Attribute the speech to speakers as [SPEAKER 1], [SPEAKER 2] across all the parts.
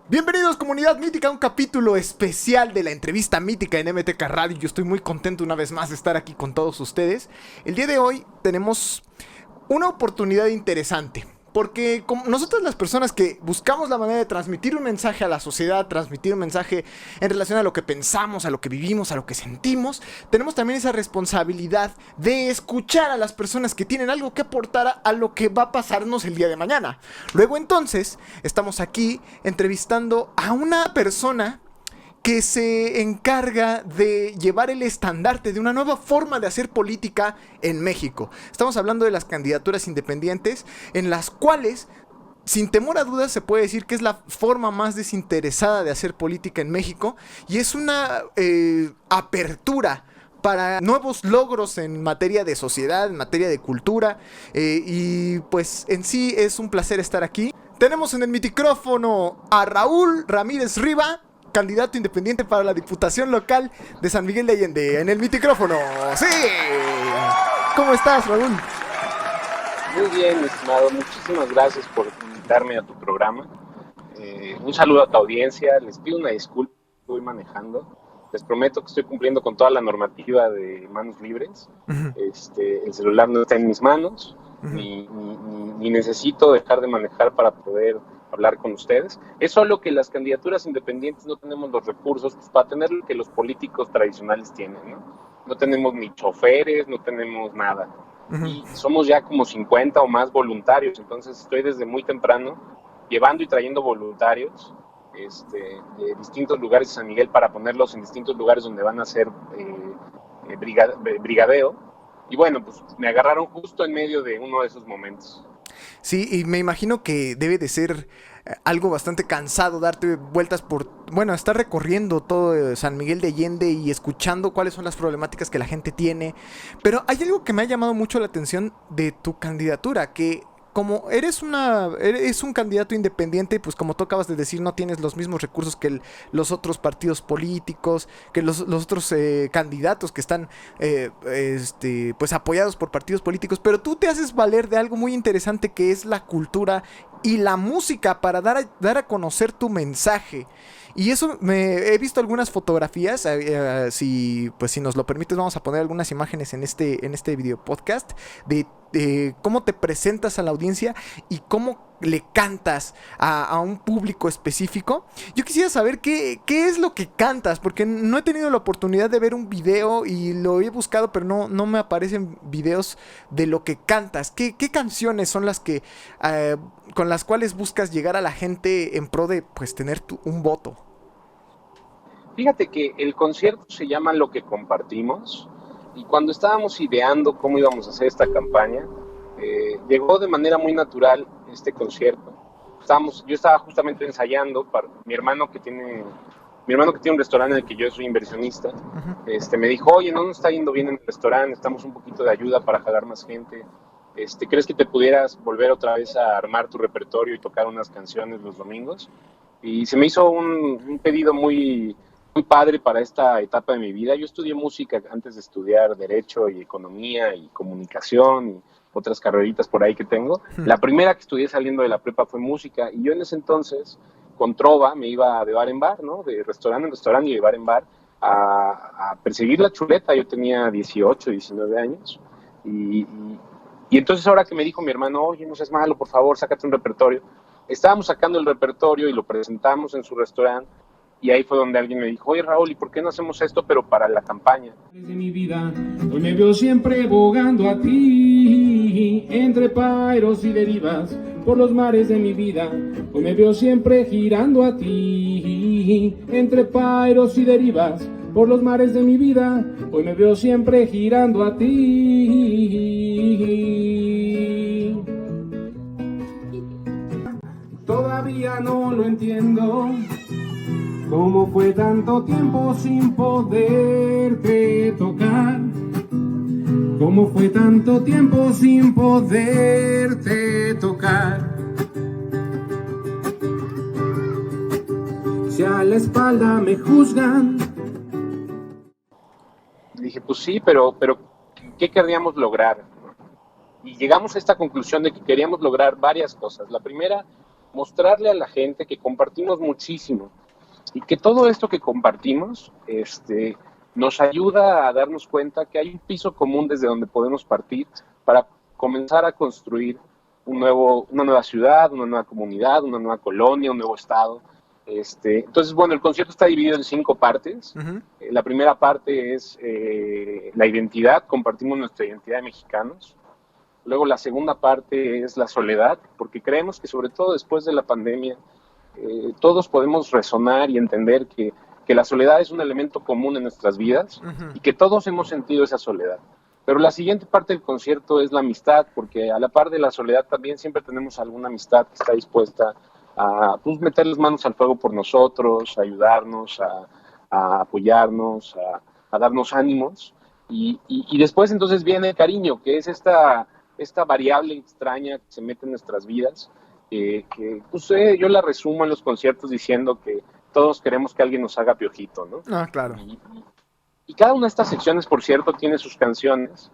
[SPEAKER 1] Bienvenidos, comunidad mítica, a un capítulo especial de la entrevista mítica en MTK Radio. Yo estoy muy contento una vez más de estar aquí con todos ustedes. El día de hoy tenemos una oportunidad interesante, porque como nosotros, las personas que buscamos la manera de transmitir un mensaje a la sociedad, transmitir un mensaje en relación a lo que pensamos, a lo que vivimos, a lo que sentimos, tenemos también esa responsabilidad de escuchar a las personas que tienen algo que aportar a lo que va a pasarnos el día de mañana. Luego entonces, estamos aquí entrevistando a una persona que se encarga de llevar el estandarte de una nueva forma de hacer política en México. Estamos hablando de las candidaturas independientes, en las cuales, sin temor a dudas, se puede decir que es la forma más desinteresada de hacer política en México, y es una apertura para nuevos logros en materia de sociedad, en materia de cultura, y pues en sí es un placer estar aquí. Tenemos en el micrófono a Raúl Ramírez Riva, candidato independiente para la Diputación Local de San Miguel de Allende. En el micrófono, ¡sí! ¿Cómo estás, Raúl?
[SPEAKER 2] Muy bien, estimado. Muchísimas gracias por invitarme a tu programa. Un saludo a tu audiencia. Les pido una disculpa, estoy manejando. Les prometo que estoy cumpliendo con toda la normativa de manos libres. El celular no está en mis manos, ni necesito dejar de manejar para poder hablar con ustedes. Es solo que las candidaturas independientes no tenemos los recursos para tener lo que los políticos tradicionales tienen, ¿no? No tenemos ni choferes, no tenemos nada. Y somos ya como 50 o más voluntarios, entonces estoy desde muy temprano llevando y trayendo voluntarios de distintos lugares de San Miguel para ponerlos en distintos lugares donde van a hacer brigadeo. Y bueno, pues me agarraron justo en medio de uno de esos momentos.
[SPEAKER 1] Sí, y me imagino que debe de ser algo bastante cansado darte vueltas estar recorriendo todo San Miguel de Allende y escuchando cuáles son las problemáticas que la gente tiene. Pero hay algo que me ha llamado mucho la atención de tu candidatura, que como eres un candidato independiente, pues como tú acabas de decir, no tienes los mismos recursos que los otros partidos políticos, que los otros candidatos que están pues apoyados por partidos políticos, pero tú te haces valer de algo muy interesante, que es la cultura y la música para dar a conocer tu mensaje. Y eso, he visto algunas fotografías, si nos lo permites vamos a poner algunas imágenes en este video podcast de cómo te presentas a la audiencia y cómo le cantas a un público específico. Yo quisiera saber qué es lo que cantas, porque no he tenido la oportunidad de ver un video y lo he buscado, pero no me aparecen videos de lo que cantas. ¿Qué canciones son las que con las cuales buscas llegar a la gente en pro de pues tener un voto?
[SPEAKER 2] Fíjate que el concierto se llama Lo que compartimos, y cuando estábamos ideando cómo íbamos a hacer esta campaña, llegó de manera muy natural este concierto. Yo estaba justamente ensayando para mi hermano que tiene un restaurante en el que yo soy inversionista. Me dijo, oye, no nos está yendo bien en el restaurante, necesitamos un poquito de ayuda para jalar más gente. ¿Crees que te pudieras volver otra vez a armar tu repertorio y tocar unas canciones los domingos? Y se me hizo un pedido muy padre para esta etapa de mi vida. Yo estudié música antes de estudiar Derecho y Economía y Comunicación y otras carreritas por ahí que tengo. La primera que estudié saliendo de la prepa fue música, y yo en ese entonces, con trova, me iba de bar en bar, ¿no? De restaurante en restaurante y de bar en bar a perseguir la chuleta. Yo tenía 18, 19 años. Y entonces, ahora que me dijo mi hermano, oye, no seas malo, por favor, sácate un repertorio. Estábamos sacando el repertorio y lo presentamos en su restaurante. Y ahí fue donde alguien me dijo, oye, Raúl, ¿y por qué no hacemos esto, pero para la campaña?
[SPEAKER 3] De mi vida, hoy me veo siempre bogando a ti, entre pairos y derivas, por los mares de mi vida. Hoy me veo siempre girando a ti, entre pairos y derivas, por los mares de mi vida. Hoy me veo siempre girando a ti. Todavía no lo entiendo. ¿Cómo fue tanto tiempo sin poderte tocar? ¿Cómo fue tanto tiempo sin poderte tocar? Si a la espalda me juzgan.
[SPEAKER 2] Dije, pues sí, pero ¿qué queríamos lograr? Y llegamos a esta conclusión de que queríamos lograr varias cosas. La primera mostrarle a la gente que compartimos muchísimo y que todo esto que compartimos nos ayuda a darnos cuenta que hay un piso común desde donde podemos partir para comenzar a construir una nueva ciudad, una nueva comunidad, una nueva colonia, un nuevo estado. Entonces, bueno, el concierto está dividido en 5 partes.
[SPEAKER 1] Ujú.
[SPEAKER 2] La primera parte es la identidad, compartimos nuestra identidad de mexicanos. Luego la segunda parte es la soledad, porque creemos que sobre todo después de la pandemia, todos podemos resonar y entender que la soledad es un elemento común en nuestras vidas y que todos hemos sentido esa soledad. Pero la siguiente parte del concierto es la amistad, porque a la par de la soledad también siempre tenemos alguna amistad que está dispuesta a meter las manos al fuego por nosotros, a ayudarnos, a apoyarnos, a darnos ánimos. Y después entonces viene el cariño, que es esta variable extraña que se mete en nuestras vidas, yo la resumo en los conciertos diciendo que todos queremos que alguien nos haga piojito, ¿no?
[SPEAKER 1] Ah, claro.
[SPEAKER 2] Y cada una de estas secciones, por cierto, tiene sus canciones.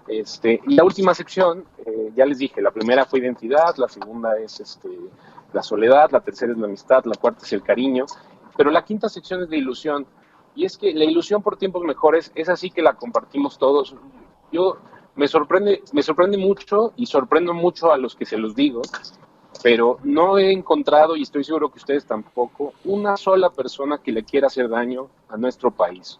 [SPEAKER 2] Y la última sección, ya les dije, la primera fue identidad, la segunda es la soledad, la tercera es la amistad, la cuarta es el cariño, pero la quinta sección es la ilusión. Y es que la ilusión por tiempos mejores es así que la compartimos todos. Me sorprende mucho y sorprendo mucho a los que se los digo, pero no he encontrado, y estoy seguro que ustedes tampoco, una sola persona que le quiera hacer daño a nuestro país.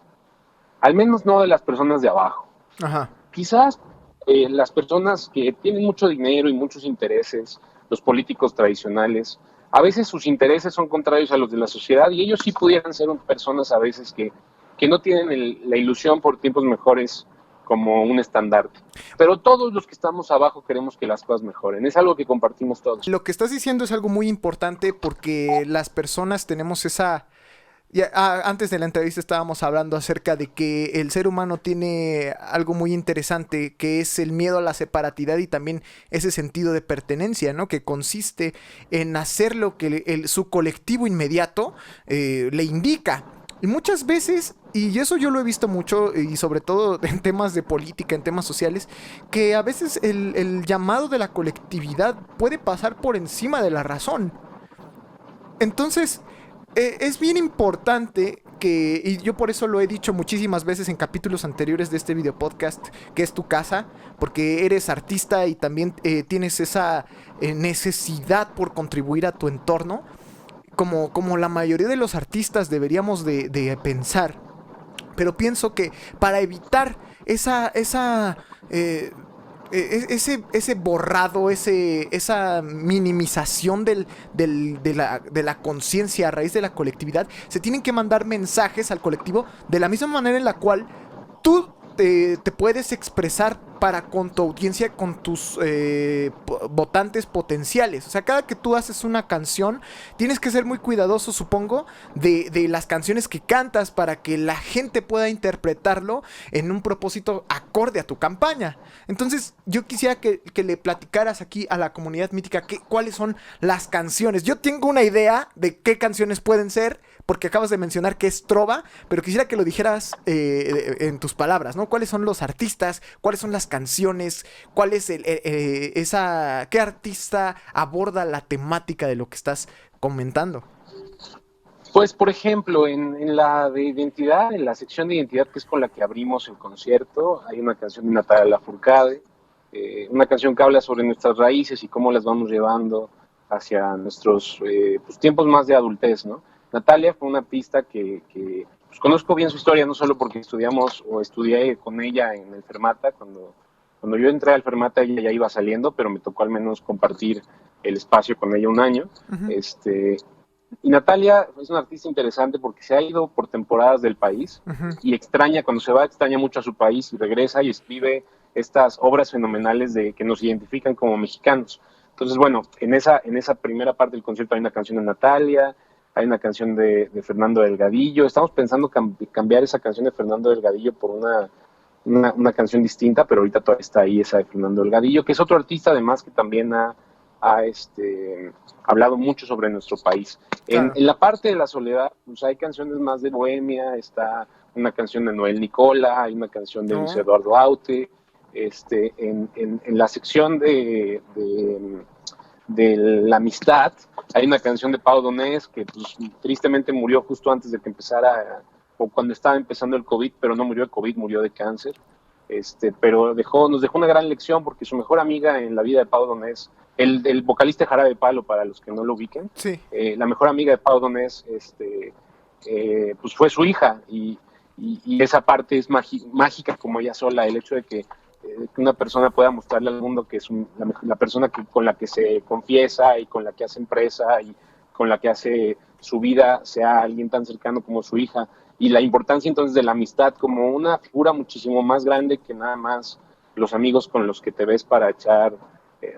[SPEAKER 2] Al menos no de las personas de abajo.
[SPEAKER 1] Ajá.
[SPEAKER 2] Quizás las personas que tienen mucho dinero y muchos intereses, los políticos tradicionales, a veces sus intereses son contrarios a los de la sociedad y ellos sí pudieran ser personas a veces que no tienen la ilusión por tiempos mejores como un estandarte. Pero todos los que estamos abajo queremos que las cosas mejoren. Es algo que compartimos todos.
[SPEAKER 1] Lo que estás diciendo es algo muy importante porque las personas tenemos esa... antes de la entrevista estábamos hablando acerca de que el ser humano tiene algo muy interesante, que es el miedo a la separatidad y también ese sentido de pertenencia, ¿no? Que consiste en hacer lo que su colectivo inmediato le indica. Y muchas veces, y eso yo lo he visto mucho, y sobre todo en temas de política, en temas sociales, que a veces el llamado de la colectividad puede pasar por encima de la razón. Entonces... es bien importante que, y yo por eso lo he dicho muchísimas veces en capítulos anteriores de este video podcast, que es tu casa, porque eres artista y también tienes esa necesidad por contribuir a tu entorno, como la mayoría de los artistas deberíamos de pensar. Pero pienso que para evitar ese borrado, esa minimización de la conciencia a raíz de la colectividad, se tienen que mandar mensajes al colectivo de la misma manera en la cual tú te puedes expresar para con tu audiencia, con tus votantes potenciales. O sea, cada que tú haces una canción, tienes que ser muy cuidadoso, supongo, de las canciones que cantas para que la gente pueda interpretarlo en un propósito acorde a tu campaña. Entonces, yo quisiera que le platicaras aquí a la comunidad mítica cuáles son las canciones. Yo tengo una idea de qué canciones pueden ser, porque acabas de mencionar que es trova, pero quisiera que lo dijeras en tus palabras, ¿no? ¿Cuáles son los artistas? ¿Cuáles son las canciones? ¿Cuál es qué artista aborda la temática de lo que estás comentando?
[SPEAKER 2] Pues, por ejemplo, en la de identidad, en la sección de identidad, que es con la que abrimos el concierto, hay una canción de Natalia Lafourcade, una canción que habla sobre nuestras raíces y cómo las vamos llevando hacia nuestros tiempos más de adultez, ¿no? Natalia fue una artista que pues, conozco bien su historia, no solo porque estudié con ella en el Fermata. Cuando yo entré al Fermata ella ya iba saliendo, pero me tocó al menos compartir el espacio con ella un año. Uh-huh. Y Natalia es una artista interesante porque se ha ido por temporadas del país, uh-huh, y cuando se va extraña mucho a su país y regresa y escribe estas obras fenomenales que nos identifican como mexicanos. Entonces, bueno, en esa primera parte del concierto hay una canción de Natalia, hay una canción de Fernando Delgadillo. Estamos pensando cambiar esa canción de Fernando Delgadillo por una canción distinta, pero ahorita todavía está ahí esa de Fernando Delgadillo, que es otro artista además que también ha hablado mucho sobre nuestro país. Claro. En la parte de la soledad, pues hay canciones más de bohemia, está una canción de Noel Nicola, hay una canción de Luis Eduardo Aute. En la sección de de la amistad. Hay una canción de Pau Donés que pues, tristemente murió justo antes de que empezara, o cuando estaba empezando el COVID, pero no murió de COVID, murió de cáncer. Pero nos dejó una gran lección porque su mejor amiga en la vida de Pau Donés, el vocalista de Jarabe de Palo, para los que no lo ubiquen,
[SPEAKER 1] Sí.
[SPEAKER 2] La mejor amiga de Pau Donés pues fue su hija, y esa parte es mágica como ella sola, el hecho de que una persona pueda mostrarle al mundo que es la persona con la que se confiesa y con la que hace empresa y con la que hace su vida sea alguien tan cercano como su hija, y la importancia entonces de la amistad como una figura muchísimo más grande que nada más los amigos con los que te ves para echar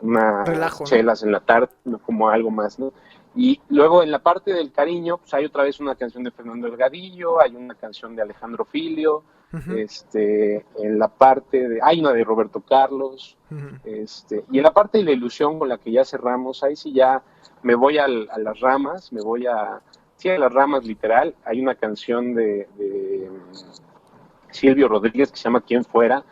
[SPEAKER 2] unas
[SPEAKER 1] Relajo, ¿no?
[SPEAKER 2] chelas en la tarde, como algo más, ¿no? Y luego en la parte del cariño, pues hay otra vez una canción de Fernando Delgadillo, hay una canción de Alejandro Filio, en la parte hay una de Roberto Carlos, y en la parte de la ilusión con la que ya cerramos, ahí sí ya me voy a las ramas, a las ramas literal. Hay una canción de Silvio Rodríguez que se llama Quién Fuera,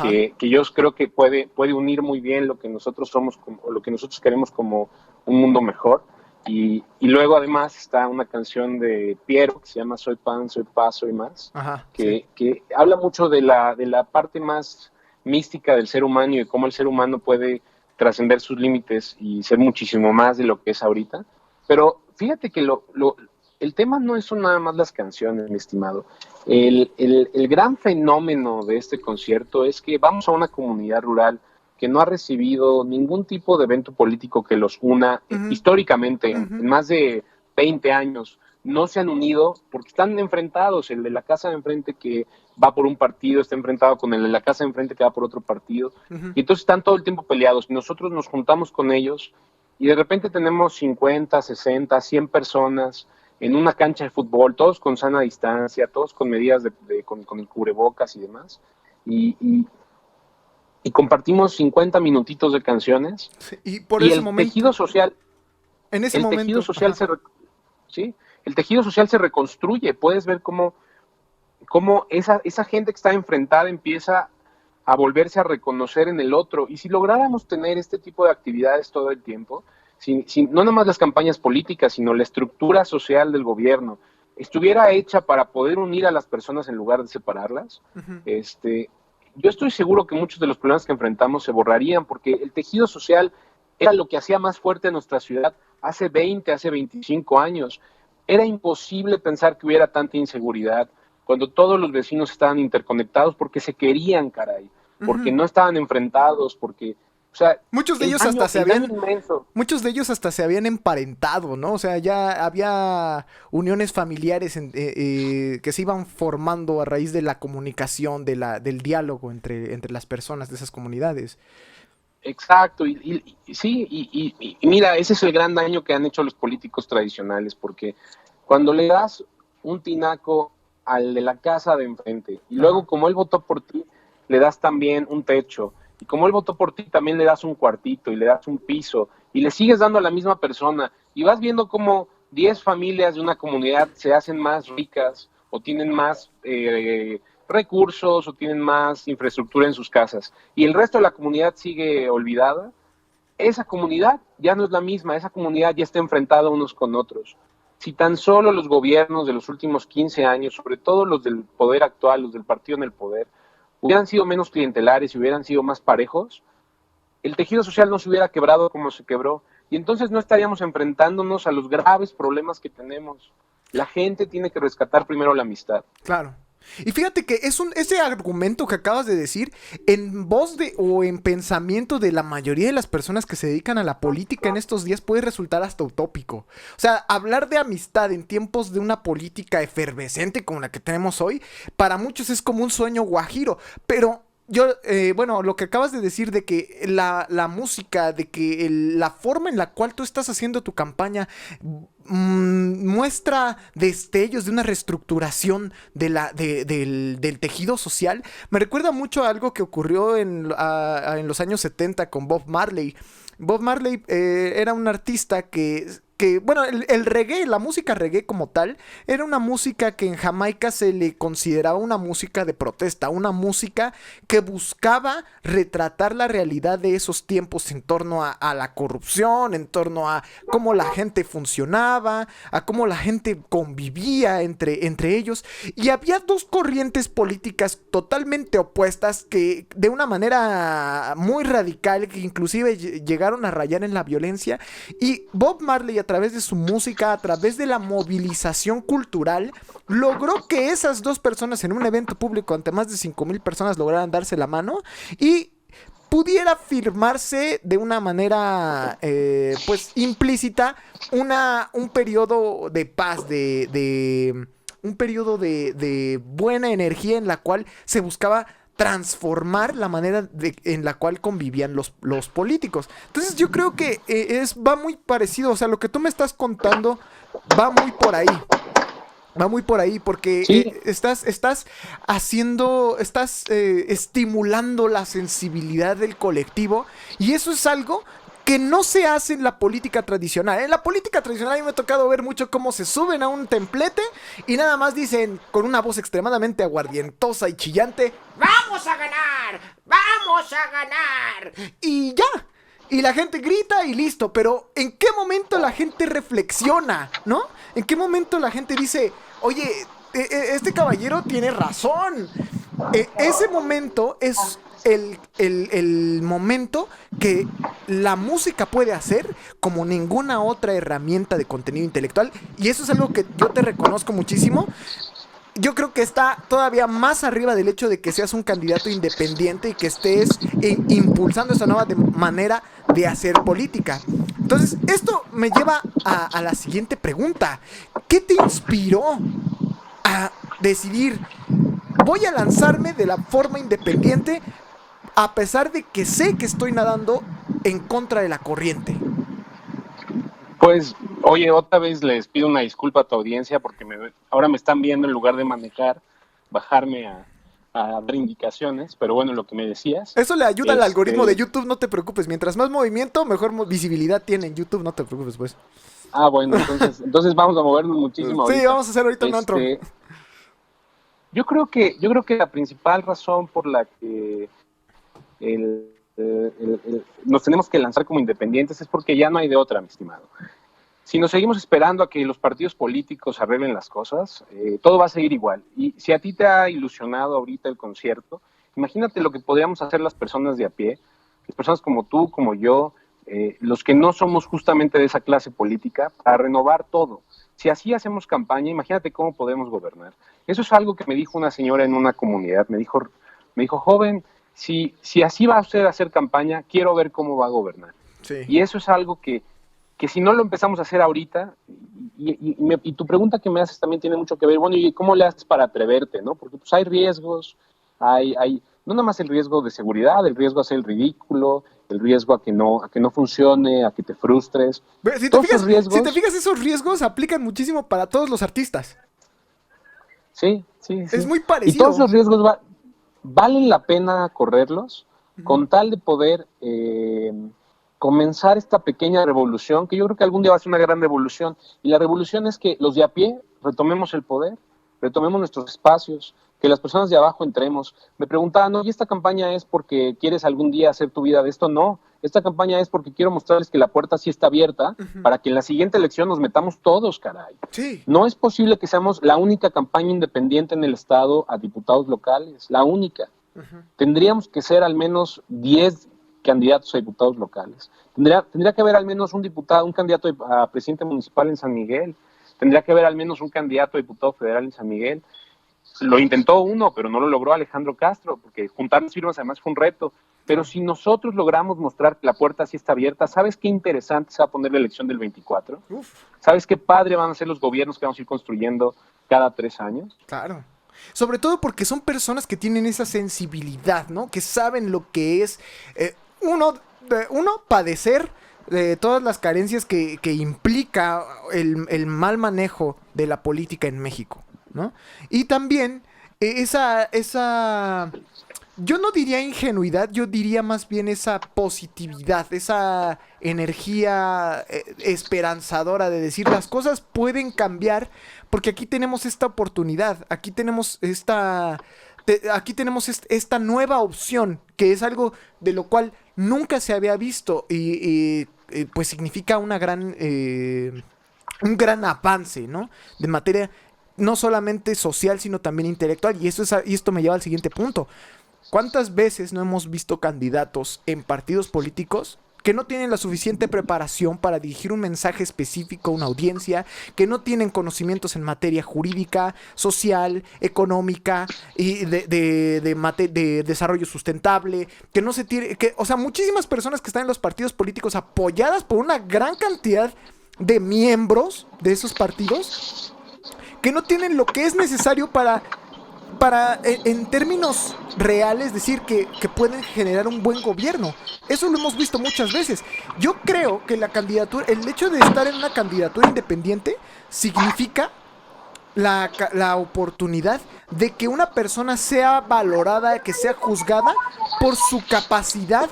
[SPEAKER 2] que yo creo que puede unir muy bien lo que nosotros somos, o lo que nosotros queremos como un mundo mejor. Y luego además está una canción de Piero que se llama Soy Pan, Soy Paz, Soy Más, que habla mucho de la parte más mística del ser humano y de cómo el ser humano puede trascender sus límites y ser muchísimo más de lo que es ahorita. Pero fíjate que el tema no son nada más las canciones, mi estimado. El gran fenómeno de este concierto es que vamos a una comunidad rural que no ha recibido ningún tipo de evento político que los una. Históricamente, en más de 20 años, no se han unido porque están enfrentados. El de la casa de enfrente que va por un partido está enfrentado con el de la casa de enfrente que va por otro partido, y entonces están todo el tiempo peleados. Nosotros nos juntamos con ellos y de repente tenemos 50, 60, 100 personas en una cancha de fútbol, todos con sana distancia, todos con medidas con el cubrebocas y demás, y compartimos 50 minutitos de canciones.
[SPEAKER 1] Sí, y por
[SPEAKER 2] y
[SPEAKER 1] ese
[SPEAKER 2] el
[SPEAKER 1] momento,
[SPEAKER 2] tejido social,
[SPEAKER 1] en ese
[SPEAKER 2] el
[SPEAKER 1] momento,
[SPEAKER 2] tejido social el tejido social se reconstruye. Puedes ver cómo esa gente que está enfrentada empieza a volverse a reconocer en el otro. Y si lográramos tener este tipo de actividades todo el tiempo, no nada más las campañas políticas, sino la estructura social del gobierno estuviera hecha para poder unir a las personas en lugar de separarlas, yo estoy seguro que muchos de los problemas que enfrentamos se borrarían, porque el tejido social era lo que hacía más fuerte a nuestra ciudad hace 20, hace 25 años. Era imposible pensar que hubiera tanta inseguridad cuando todos los vecinos estaban interconectados porque se querían, caray, porque no estaban enfrentados, porque, o sea,
[SPEAKER 1] muchos de ellos hasta se habían emparentado, ¿no? O sea, ya había uniones familiares que se iban formando a raíz de la comunicación, del diálogo entre las personas de esas comunidades.
[SPEAKER 2] Exacto, y mira, ese es el gran daño que han hecho los políticos tradicionales, porque cuando le das un tinaco al de la casa de enfrente, y luego como él votó por ti, le das también un techo, y como él votó por ti, también le das un cuartito, y le das un piso, y le sigues dando a la misma persona, y vas viendo cómo 10 familias de una comunidad se hacen más ricas, o tienen más recursos, o tienen más infraestructura en sus casas, y el resto de la comunidad sigue olvidada. Esa comunidad ya no es la misma, esa comunidad ya está enfrentada unos con otros. Si tan solo los gobiernos de los últimos 15 años, sobre todo los del poder actual, los del partido en el poder, hubieran sido menos clientelares y hubieran sido más parejos, el tejido social no se hubiera quebrado como se quebró, y entonces no estaríamos enfrentándonos a los graves problemas que tenemos. La gente tiene que rescatar primero la amistad.
[SPEAKER 1] Claro. Y fíjate que ese argumento que acabas de decir, en voz o en pensamiento de la mayoría de las personas que se dedican a la política en estos días puede resultar hasta utópico. O sea, hablar de amistad en tiempos de una política efervescente como la que tenemos hoy, para muchos es como un sueño guajiro, pero lo que acabas de decir de que la música, de que la forma en la cual tú estás haciendo tu campaña muestra destellos de una reestructuración del tejido social, me recuerda mucho a algo que ocurrió en los años 70 con Bob Marley. Bob Marley era un artista que bueno, el reggae, la música reggae como tal, era una música que en Jamaica se le consideraba una música de protesta, una música que buscaba retratar la realidad de esos tiempos en torno a la corrupción, en torno a cómo la gente funcionaba, a cómo la gente convivía entre ellos. Y había dos corrientes políticas totalmente opuestas que de una manera muy radical, que inclusive llegaron a rayar en la violencia. Y Bob Marley, a través de su música, a través de la movilización cultural, logró que esas dos personas en un evento público ante más de 5,000 personas lograran darse la mano y pudiera firmarse de una manera pues implícita un periodo de paz, un periodo de buena energía en la cual se buscaba transformar la manera en la cual convivían los políticos. Entonces yo creo que va muy parecido, o sea, lo que tú me estás contando va muy por ahí. Va muy por ahí porque
[SPEAKER 2] Sí.
[SPEAKER 1] estás estimulando la sensibilidad del colectivo y eso es algo que no se hace en la política tradicional. En la política tradicional a mí me ha tocado ver mucho cómo se suben a un templete y nada más dicen con una voz extremadamente aguardientosa y chillante: ¡vamos a ganar! ¡Vamos a ganar! Y ya. Y la gente grita y listo, pero ¿en qué momento la gente reflexiona, no? ¿En qué momento la gente dice, oye, este caballero tiene razón? Ese momento es el momento que la música puede hacer como ninguna otra herramienta de contenido intelectual. Y eso es algo que yo te reconozco muchísimo. Yo creo que está todavía más arriba del hecho de que seas un candidato independiente y que estés impulsando esa nueva manera de hacer política. Entonces, esto me lleva a la siguiente pregunta. ¿Qué te inspiró a decidir, voy a lanzarme de la forma independiente a pesar de que sé que estoy nadando en contra de la corriente?
[SPEAKER 2] Pues, oye, otra vez les pido una disculpa a tu audiencia porque ahora me están viendo en lugar de manejar, bajarme a dar indicaciones, pero bueno, lo que me decías.
[SPEAKER 1] Eso le ayuda al algoritmo de YouTube, no te preocupes. Mientras más movimiento, mejor visibilidad tiene en YouTube, no te preocupes, pues.
[SPEAKER 2] Ah, bueno, entonces vamos a movernos muchísimo ahorita.
[SPEAKER 1] Sí, vamos a hacer ahorita un antro.
[SPEAKER 2] Yo creo que la principal razón por la que nos tenemos que lanzar como independientes es porque ya no hay de otra, mi estimado. Si nos seguimos esperando a que los partidos políticos arreglen las cosas, todo va a seguir igual. Y si a ti te ha ilusionado ahorita el concierto, imagínate lo que podríamos hacer las personas de a pie, las personas como tú, como yo, los que no somos justamente de esa clase política, para renovar todo. Si así hacemos campaña, imagínate cómo podemos gobernar. Eso es algo que me dijo una señora en una comunidad. Me dijo, joven, si así va usted a hacer campaña, quiero ver cómo va a gobernar.
[SPEAKER 1] Sí.
[SPEAKER 2] Y eso es algo que si no lo empezamos a hacer ahorita, y tu pregunta que me haces también tiene mucho que ver, bueno, ¿y cómo le haces para atreverte, no? Porque pues hay riesgos, hay no nada más el riesgo de seguridad, el riesgo a hacer el ridículo, el riesgo a que no funcione, a que te frustres.
[SPEAKER 1] Si te fijas, esos riesgos aplican muchísimo para todos los artistas.
[SPEAKER 2] Sí.
[SPEAKER 1] Es muy parecido.
[SPEAKER 2] Y todos los riesgos valen la pena correrlos con tal de poder comenzar esta pequeña revolución, que yo creo que algún día va a ser una gran revolución. Y la revolución es que los de a pie retomemos el poder, retomemos nuestros espacios, que las personas de abajo entremos. Me preguntaban, ¿y esta campaña es porque quieres algún día hacer tu vida de esto? No, esta campaña es porque quiero mostrarles que la puerta sí está abierta para que en la siguiente elección nos metamos todos, caray.
[SPEAKER 1] Sí.
[SPEAKER 2] No es posible que seamos la única campaña independiente en el Estado a diputados locales, la única. Tendríamos que ser al menos 10 candidatos a diputados locales. Tendría que haber al menos un candidato a presidente municipal en San Miguel. Tendría que haber al menos un candidato a diputado federal en San Miguel. Lo intentó uno, pero no lo logró Alejandro Castro, porque juntar las firmas además fue un reto. Pero si nosotros logramos mostrar que la puerta sí está abierta, ¿sabes qué interesante se va a poner la elección del 24? ¿Sabes qué padre van a ser los gobiernos que vamos a ir construyendo cada 3 años?
[SPEAKER 1] Claro. Sobre todo porque son personas que tienen esa sensibilidad, ¿no? Que saben lo que es uno padecer de todas las carencias que implica el mal manejo de la política en México, ¿no? Y también esa yo no diría ingenuidad, yo diría más bien esa positividad, esa energía esperanzadora de decir las cosas pueden cambiar, porque aquí tenemos esta oportunidad, aquí tenemos esta nueva opción, que es algo de lo cual nunca se había visto pues significa un gran avance, ¿no? De materia no solamente social, sino también intelectual. Y esto me lleva al siguiente punto. ¿Cuántas veces no hemos visto candidatos en partidos políticos que no tienen la suficiente preparación para dirigir un mensaje específico a una audiencia, que no tienen conocimientos en materia jurídica, social, económica y de desarrollo sustentable, que no se tiene, o sea, muchísimas personas que están en los partidos políticos apoyadas por una gran cantidad de miembros de esos partidos que no tienen lo que es necesario para en términos reales, decir que pueden generar un buen gobierno. Eso lo hemos visto muchas veces. Yo creo que el hecho de estar en una candidatura independiente significa la oportunidad de que una persona sea valorada, que sea juzgada por su capacidad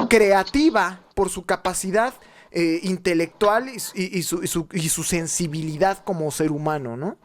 [SPEAKER 1] creativa, por su capacidad intelectual y su sensibilidad como ser humano, ¿no?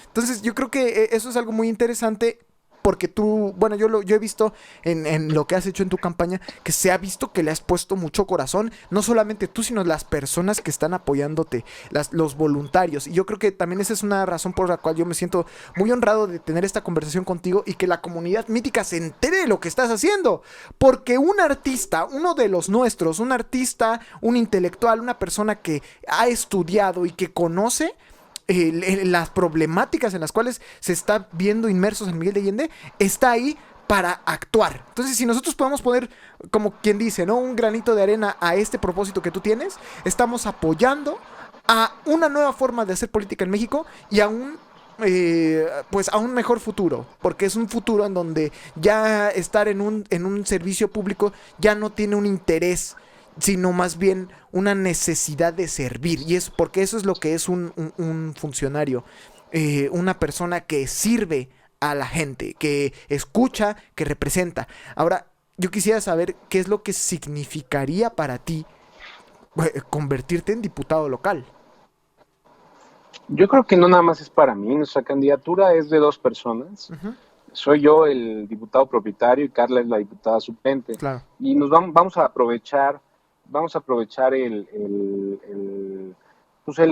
[SPEAKER 1] Entonces yo creo que eso es algo muy interesante porque tú, bueno, yo he visto en lo que has hecho en tu campaña que se ha visto que le has puesto mucho corazón, no solamente tú, sino las personas que están apoyándote, los voluntarios. Y yo creo que también esa es una razón por la cual yo me siento muy honrado de tener esta conversación contigo y que la comunidad mítica se entere de lo que estás haciendo. Porque un artista, uno de los nuestros, un artista, un intelectual, una persona que ha estudiado y que conoce las problemáticas en las cuales se está viendo inmersos en Miguel de Allende, está ahí para actuar. Entonces, si nosotros podemos poner, como quien dice, ¿no?, un granito de arena a este propósito que tú tienes, estamos apoyando a una nueva forma de hacer política en México y a un mejor futuro, porque es un futuro en donde ya estar en un servicio público ya no tiene un interés, sino más bien una necesidad de servir. Y es porque eso es lo que es un funcionario, una persona que sirve a la gente, que escucha, que representa. Ahora, yo quisiera saber qué es lo que significaría para ti convertirte en diputado local.
[SPEAKER 2] Yo creo que no nada más es para mí, nuestra candidatura es de dos personas. Uh-huh. Soy yo el diputado propietario y Carla es la diputada suplente.
[SPEAKER 1] Claro.
[SPEAKER 2] Y nos vamos a aprovechar el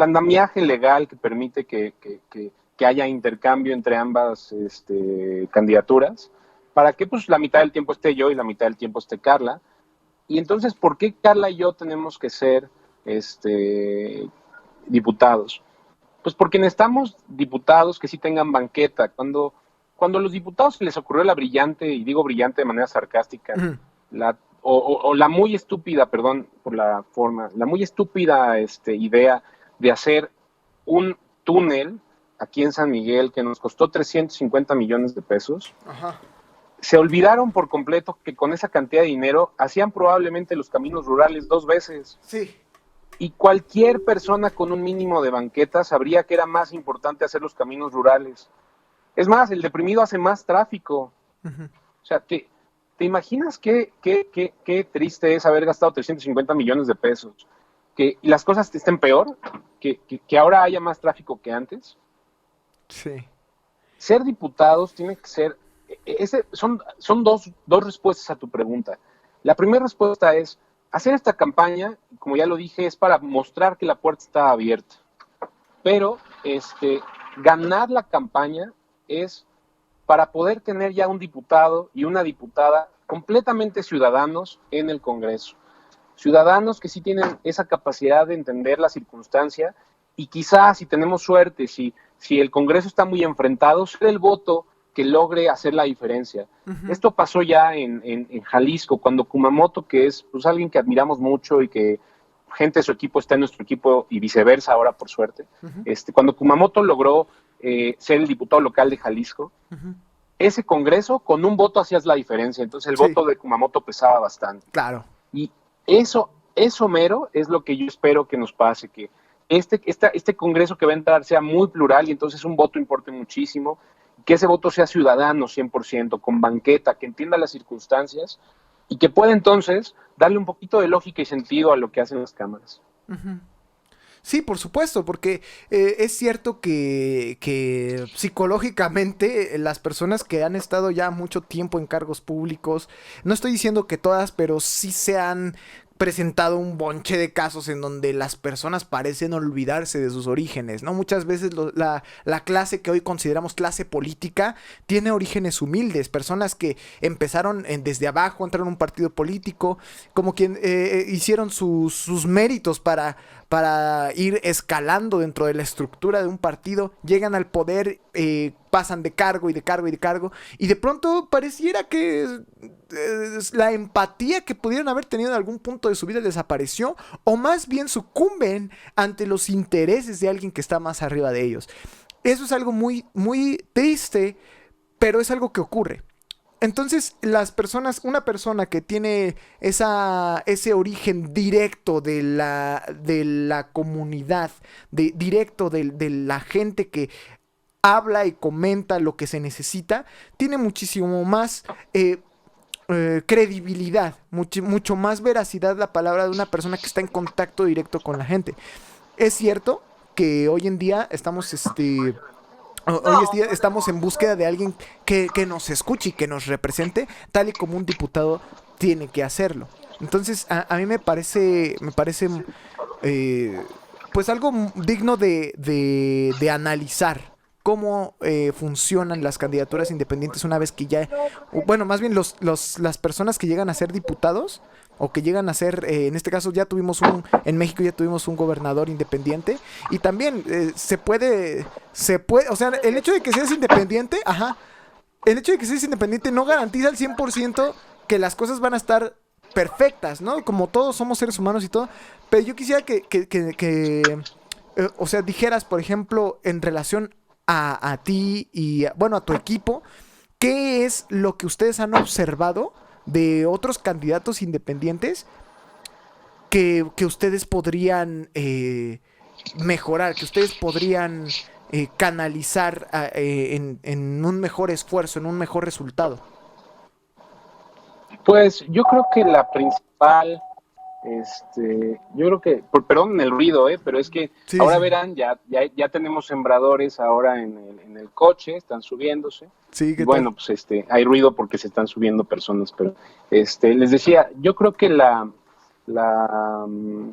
[SPEAKER 2] andamiaje legal que permite que haya intercambio entre ambas candidaturas, para que pues la mitad del tiempo esté yo y la mitad del tiempo esté Carla. Y entonces, ¿por qué Carla y yo tenemos que ser diputados? Pues porque necesitamos diputados que sí tengan banqueta. Cuando a los diputados se les ocurrió la brillante, y digo brillante de manera sarcástica, uh-huh, la muy estúpida, perdón por la forma, la muy estúpida idea de hacer un túnel aquí en San Miguel que nos costó 350 millones de pesos,
[SPEAKER 1] ajá,
[SPEAKER 2] se olvidaron por completo que con esa cantidad de dinero hacían probablemente los caminos rurales 2 veces.
[SPEAKER 1] Sí.
[SPEAKER 2] Y cualquier persona con un mínimo de banqueta sabría que era más importante hacer los caminos rurales. Es más, el deprimido hace más tráfico. Uh-huh. O sea, ¿te imaginas qué triste es haber gastado 350 millones de pesos? Que las cosas estén peor, que ahora haya más tráfico que antes.
[SPEAKER 1] Sí.
[SPEAKER 2] Ser diputados tiene que ser... son dos respuestas a tu pregunta. La primera respuesta es, hacer esta campaña, como ya lo dije, es para mostrar que la puerta está abierta. Pero ganar la campaña es para poder tener ya un diputado y una diputada completamente ciudadanos en el Congreso. Ciudadanos que sí tienen esa capacidad de entender la circunstancia y quizás, si tenemos suerte, si el Congreso está muy enfrentado, ser el voto que logre hacer la diferencia. Uh-huh. Esto pasó ya en Jalisco, cuando Kumamoto, que es pues alguien que admiramos mucho y que gente de su equipo está en nuestro equipo y viceversa ahora, por suerte, uh-huh, cuando Kumamoto logró ser el diputado local de Jalisco, uh-huh, ese Congreso con un voto hacías la diferencia, entonces el voto de Kumamoto pesaba bastante.
[SPEAKER 1] Claro.
[SPEAKER 2] Y eso mero es lo que yo espero que nos pase, que este Congreso que va a entrar sea muy plural y entonces un voto importe muchísimo, que ese voto sea ciudadano 100%, con banqueta, que entienda las circunstancias y que pueda entonces darle un poquito de lógica y sentido a lo que hacen las cámaras.
[SPEAKER 1] Ujú. Sí, por supuesto, porque es cierto que psicológicamente las personas que han estado ya mucho tiempo en cargos públicos, no estoy diciendo que todas, pero sí se han presentado un bonche de casos en donde las personas parecen olvidarse de sus orígenes, ¿no? Muchas veces la clase que hoy consideramos clase política tiene orígenes humildes, personas que empezaron desde abajo, entraron en un partido político, como quien hicieron sus méritos para ir escalando dentro de la estructura de un partido, llegan al poder, pasan de cargo y de cargo y de cargo, y de pronto pareciera que la empatía que pudieran haber tenido en algún punto de su vida desapareció, o más bien sucumben ante los intereses de alguien que está más arriba de ellos. Eso es algo muy, muy triste, pero es algo que ocurre. Entonces, una persona que tiene ese origen directo de la comunidad, directo de la gente que habla y comenta lo que se necesita, tiene muchísimo más credibilidad, mucho más veracidad la palabra de una persona que está en contacto directo con la gente. Es cierto que hoy en día estamos en búsqueda de alguien que nos escuche y que nos represente, tal y como un diputado tiene que hacerlo. Entonces, a mí me parece pues algo digno de analizar cómo funcionan las candidaturas independientes una vez que ya, bueno, más bien las personas que llegan a ser diputados o que llegan a ser, en este caso en México ya tuvimos un gobernador independiente, y también se puede, o sea, el hecho de que seas independiente, no garantiza al 100% que las cosas van a estar perfectas, ¿no? Como todos somos seres humanos y todo, pero yo quisiera que o sea, dijeras, por ejemplo, en relación a ti y, bueno, a tu equipo, ¿qué es lo que ustedes han observado de otros candidatos independientes que ustedes podrían mejorar, que ustedes podrían canalizar en un mejor esfuerzo, en un mejor resultado?
[SPEAKER 2] Pues yo creo que la principal, yo creo que, perdón el ruido, pero es que
[SPEAKER 1] Sí,
[SPEAKER 2] ahora
[SPEAKER 1] sí.
[SPEAKER 2] verán, ya tenemos sembradores ahora en el coche, están subiéndose.
[SPEAKER 1] Sí,
[SPEAKER 2] Y
[SPEAKER 1] ¿qué tal?
[SPEAKER 2] bueno, pues hay ruido porque se están subiendo personas, pero les decía, yo creo que la, mm,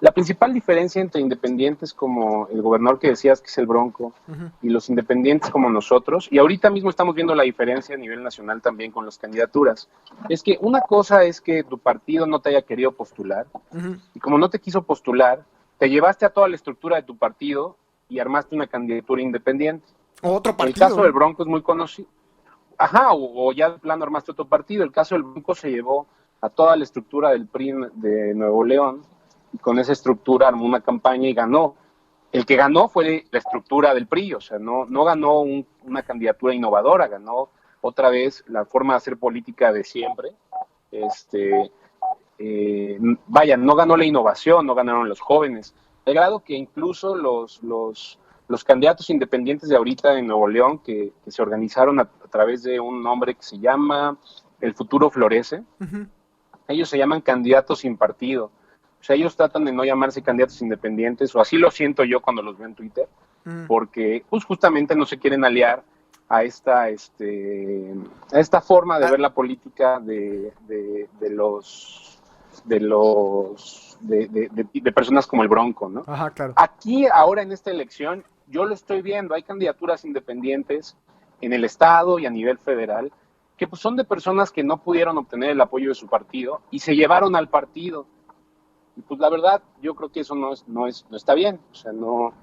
[SPEAKER 2] la principal diferencia entre independientes como el gobernador que decías, que es el Bronco,
[SPEAKER 1] Ujú.
[SPEAKER 2] y los independientes como nosotros, y ahorita mismo estamos viendo la diferencia a nivel nacional también con las candidaturas, es que una cosa es que tu partido no te haya querido postular,
[SPEAKER 1] Ujú.
[SPEAKER 2] y como no te quiso postular, te llevaste a toda la estructura de tu partido y armaste una candidatura independiente.
[SPEAKER 1] Otro
[SPEAKER 2] El
[SPEAKER 1] partido,
[SPEAKER 2] caso del
[SPEAKER 1] ¿no?
[SPEAKER 2] Bronco es muy conocido. Ajá, o ya de plano armaste otro partido. El caso del Bronco se llevó a toda la estructura del PRI de Nuevo León, y con esa estructura armó una campaña y ganó. El que ganó fue la estructura del PRI, o sea, no ganó una candidatura innovadora, ganó otra vez la forma de hacer política de siempre. Este, Vaya, no ganó la innovación, no ganaron los jóvenes. De grado que incluso los candidatos independientes de ahorita en Nuevo León, que se organizaron a través de un nombre que se llama El Futuro Florece,
[SPEAKER 1] Ujú.
[SPEAKER 2] ellos se llaman candidatos sin partido. O sea, ellos tratan de no llamarse candidatos independientes, o así lo siento yo cuando los veo en Twitter,
[SPEAKER 1] Mm.
[SPEAKER 2] porque pues justamente no se quieren aliar a esta forma de
[SPEAKER 1] Ah,
[SPEAKER 2] ver la política de personas como el Bronco, ¿no?
[SPEAKER 1] ajá, claro.
[SPEAKER 2] Aquí, ahora en esta elección, yo lo estoy viendo, hay candidaturas independientes en el estado y a nivel federal que pues son de personas que no pudieron obtener el apoyo de su partido y se llevaron al partido. Y pues la verdad, yo creo que eso no está bien, o sea, no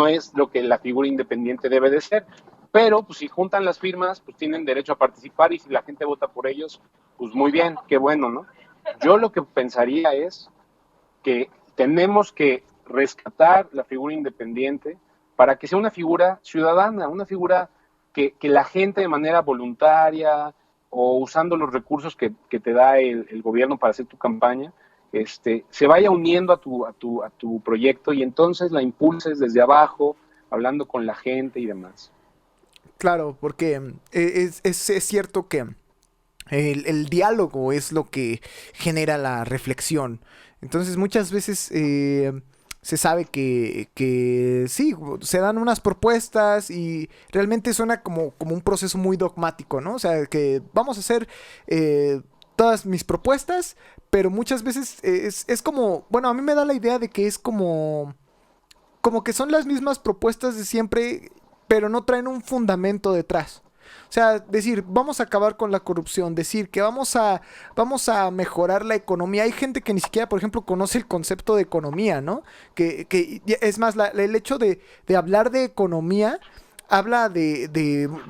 [SPEAKER 2] es lo que la figura independiente debe de ser. Pero pues si juntan las firmas, pues tienen derecho a participar, y si la gente vota por ellos, pues muy bien, qué bueno, ¿no? Yo lo que pensaría es que tenemos que rescatar la figura independiente para que sea una figura ciudadana, una figura que la gente de manera voluntaria o usando los recursos que te da el gobierno para hacer tu campaña, se vaya uniendo a tu proyecto, y entonces la impulses desde abajo, hablando con la gente y demás.
[SPEAKER 1] Claro, porque es cierto que el diálogo es lo que genera la reflexión. Entonces muchas veces se sabe que sí, se dan unas propuestas y realmente suena como un proceso muy dogmático, ¿no? O sea, que vamos a hacer todas mis propuestas, pero muchas veces es como, bueno, a mí me da la idea de que es como que son las mismas propuestas de siempre, pero no traen un fundamento detrás. O sea, decir, vamos a acabar con la corrupción, decir que vamos a mejorar la economía. Hay gente que ni siquiera, por ejemplo, conoce el concepto de economía, ¿no? Es más, el hecho de hablar de economía habla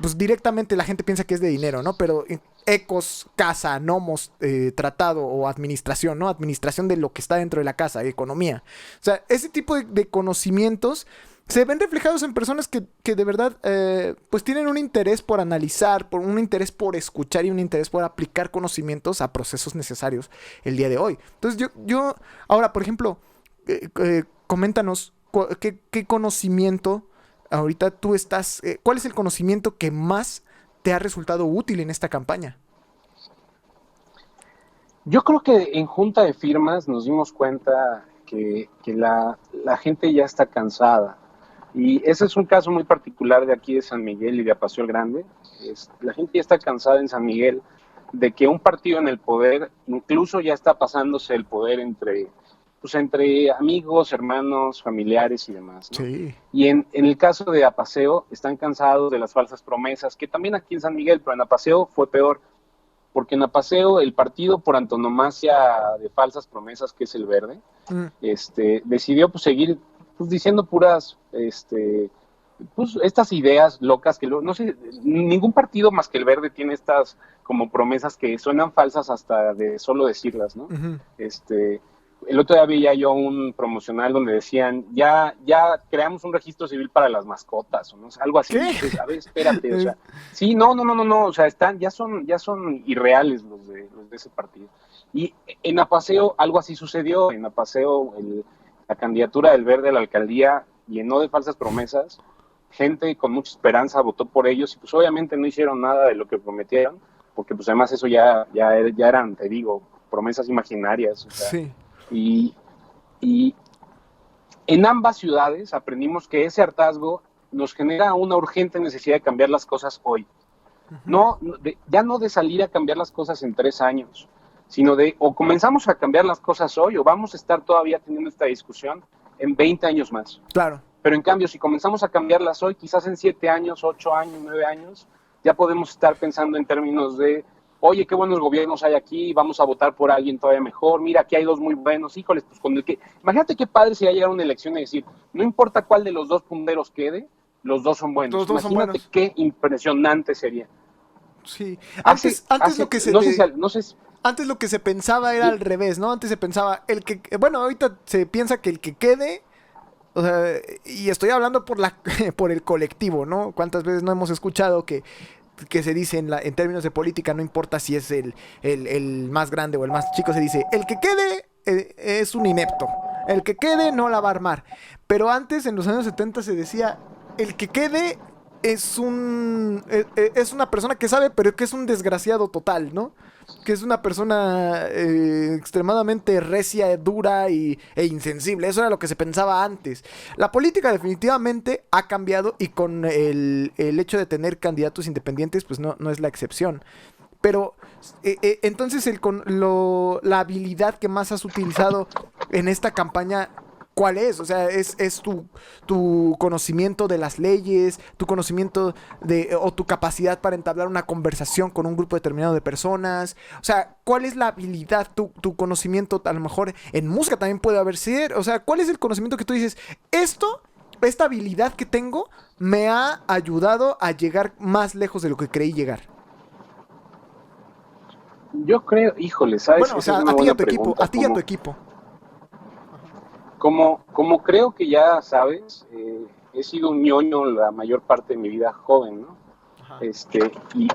[SPEAKER 1] pues directamente la gente piensa que es de dinero, ¿no? Pero ecos, casa, nomos, tratado o administración, ¿no? Administración de lo que está dentro de la casa, economía. O sea, ese tipo de conocimientos se ven reflejados en personas que de verdad pues tienen un interés por analizar, por un interés por escuchar y un interés por aplicar conocimientos a procesos necesarios el día de hoy. Entonces yo ahora, por ejemplo, coméntanos qué conocimiento ahorita tú estás, ¿cuál es el conocimiento que más te ha resultado útil en esta campaña?
[SPEAKER 2] Yo creo que en junta de firmas nos dimos cuenta que la gente ya está cansada. Y ese es un caso muy particular de aquí de San Miguel y de Apaseo el Grande. La gente ya está cansada en San Miguel de que un partido en el poder, incluso ya está pasándose el poder entre amigos, hermanos, familiares y demás, ¿no?
[SPEAKER 1] Sí.
[SPEAKER 2] Y en el caso de Apaseo, están cansados de las falsas promesas, que también aquí en San Miguel, pero en Apaseo fue peor, porque en Apaseo el partido por antonomasia de falsas promesas, que es el Verde, decidió pues seguir pues diciendo puras pues estas ideas locas que no sé, ningún partido más que el Verde tiene estas como promesas que suenan falsas hasta de solo decirlas, ¿no?
[SPEAKER 1] Uh-huh.
[SPEAKER 2] El otro día veía yo un promocional donde decían, ya creamos un registro civil para las mascotas, o no sé, algo así.
[SPEAKER 1] ¿Qué?
[SPEAKER 2] Entonces, a ver, espérate, o sea, sí, no, o sea, ya son irreales los de ese partido. Y en Apaseo algo así sucedió. En Apaseo la candidatura del Verde a la alcaldía llenó de falsas promesas, gente con mucha esperanza votó por ellos y pues obviamente no hicieron nada de lo que prometieron, porque pues además eso ya eran, te digo, promesas imaginarias, o sea,
[SPEAKER 1] Sí.
[SPEAKER 2] y en ambas ciudades aprendimos que ese hartazgo nos genera una urgente necesidad de cambiar las cosas hoy. Ya no de salir a cambiar las cosas en 3 años, sino de o comenzamos a cambiar las cosas hoy o vamos a estar todavía teniendo esta discusión en 20 años más.
[SPEAKER 1] Claro.
[SPEAKER 2] Pero en cambio, si comenzamos a cambiarlas hoy, quizás en 7 años, 8 años, 9 años, ya podemos estar pensando en términos de, oye, qué buenos gobiernos hay aquí, vamos a votar por alguien todavía mejor, mira, aquí hay 2 muy buenos, híjoles, pues con el que... Imagínate qué padre sería llegar a una elección y decir, no importa cuál de los 2 punteros quede, los 2 son buenos.
[SPEAKER 1] Los 2 son
[SPEAKER 2] Imagínate
[SPEAKER 1] buenos.
[SPEAKER 2] qué impresionante sería.
[SPEAKER 1] Sí. Antes lo que
[SPEAKER 2] Antes
[SPEAKER 1] lo que se pensaba era al revés, ¿no? Antes se pensaba bueno, ahorita se piensa que el que quede, o sea, y estoy hablando por el colectivo, ¿no? ¿Cuántas veces no hemos escuchado que se dice en términos de política, no importa si es el más grande o el más chico, se dice, el que quede es un inepto, el que quede no la va a armar. Pero antes, en los años 70, se decía, el que quede es una persona que sabe, pero que es un desgraciado total, ¿no? Que es una persona extremadamente recia, dura e insensible. Eso era lo que se pensaba antes. La política definitivamente ha cambiado y con el hecho de tener candidatos independientes, pues no es la excepción. Pero entonces la habilidad que más has utilizado en esta campaña, ¿cuál es? O sea, es tu conocimiento de las leyes, tu conocimiento o tu capacidad para entablar una conversación con un grupo determinado de personas. O sea, ¿cuál es la habilidad, tu conocimiento? A lo mejor en música también puede haber ser. O sea, ¿cuál es el conocimiento que tú dices? Esta habilidad que tengo me ha ayudado a llegar más lejos de lo que creí llegar.
[SPEAKER 2] Yo creo, híjole, ¿sabes?
[SPEAKER 1] Bueno, o sea, a ti y a tu equipo, a ti y a tu equipo.
[SPEAKER 2] Como creo que ya sabes, he sido un ñoño la mayor parte de mi vida joven, ¿no?
[SPEAKER 1] Ajá.
[SPEAKER 2] Y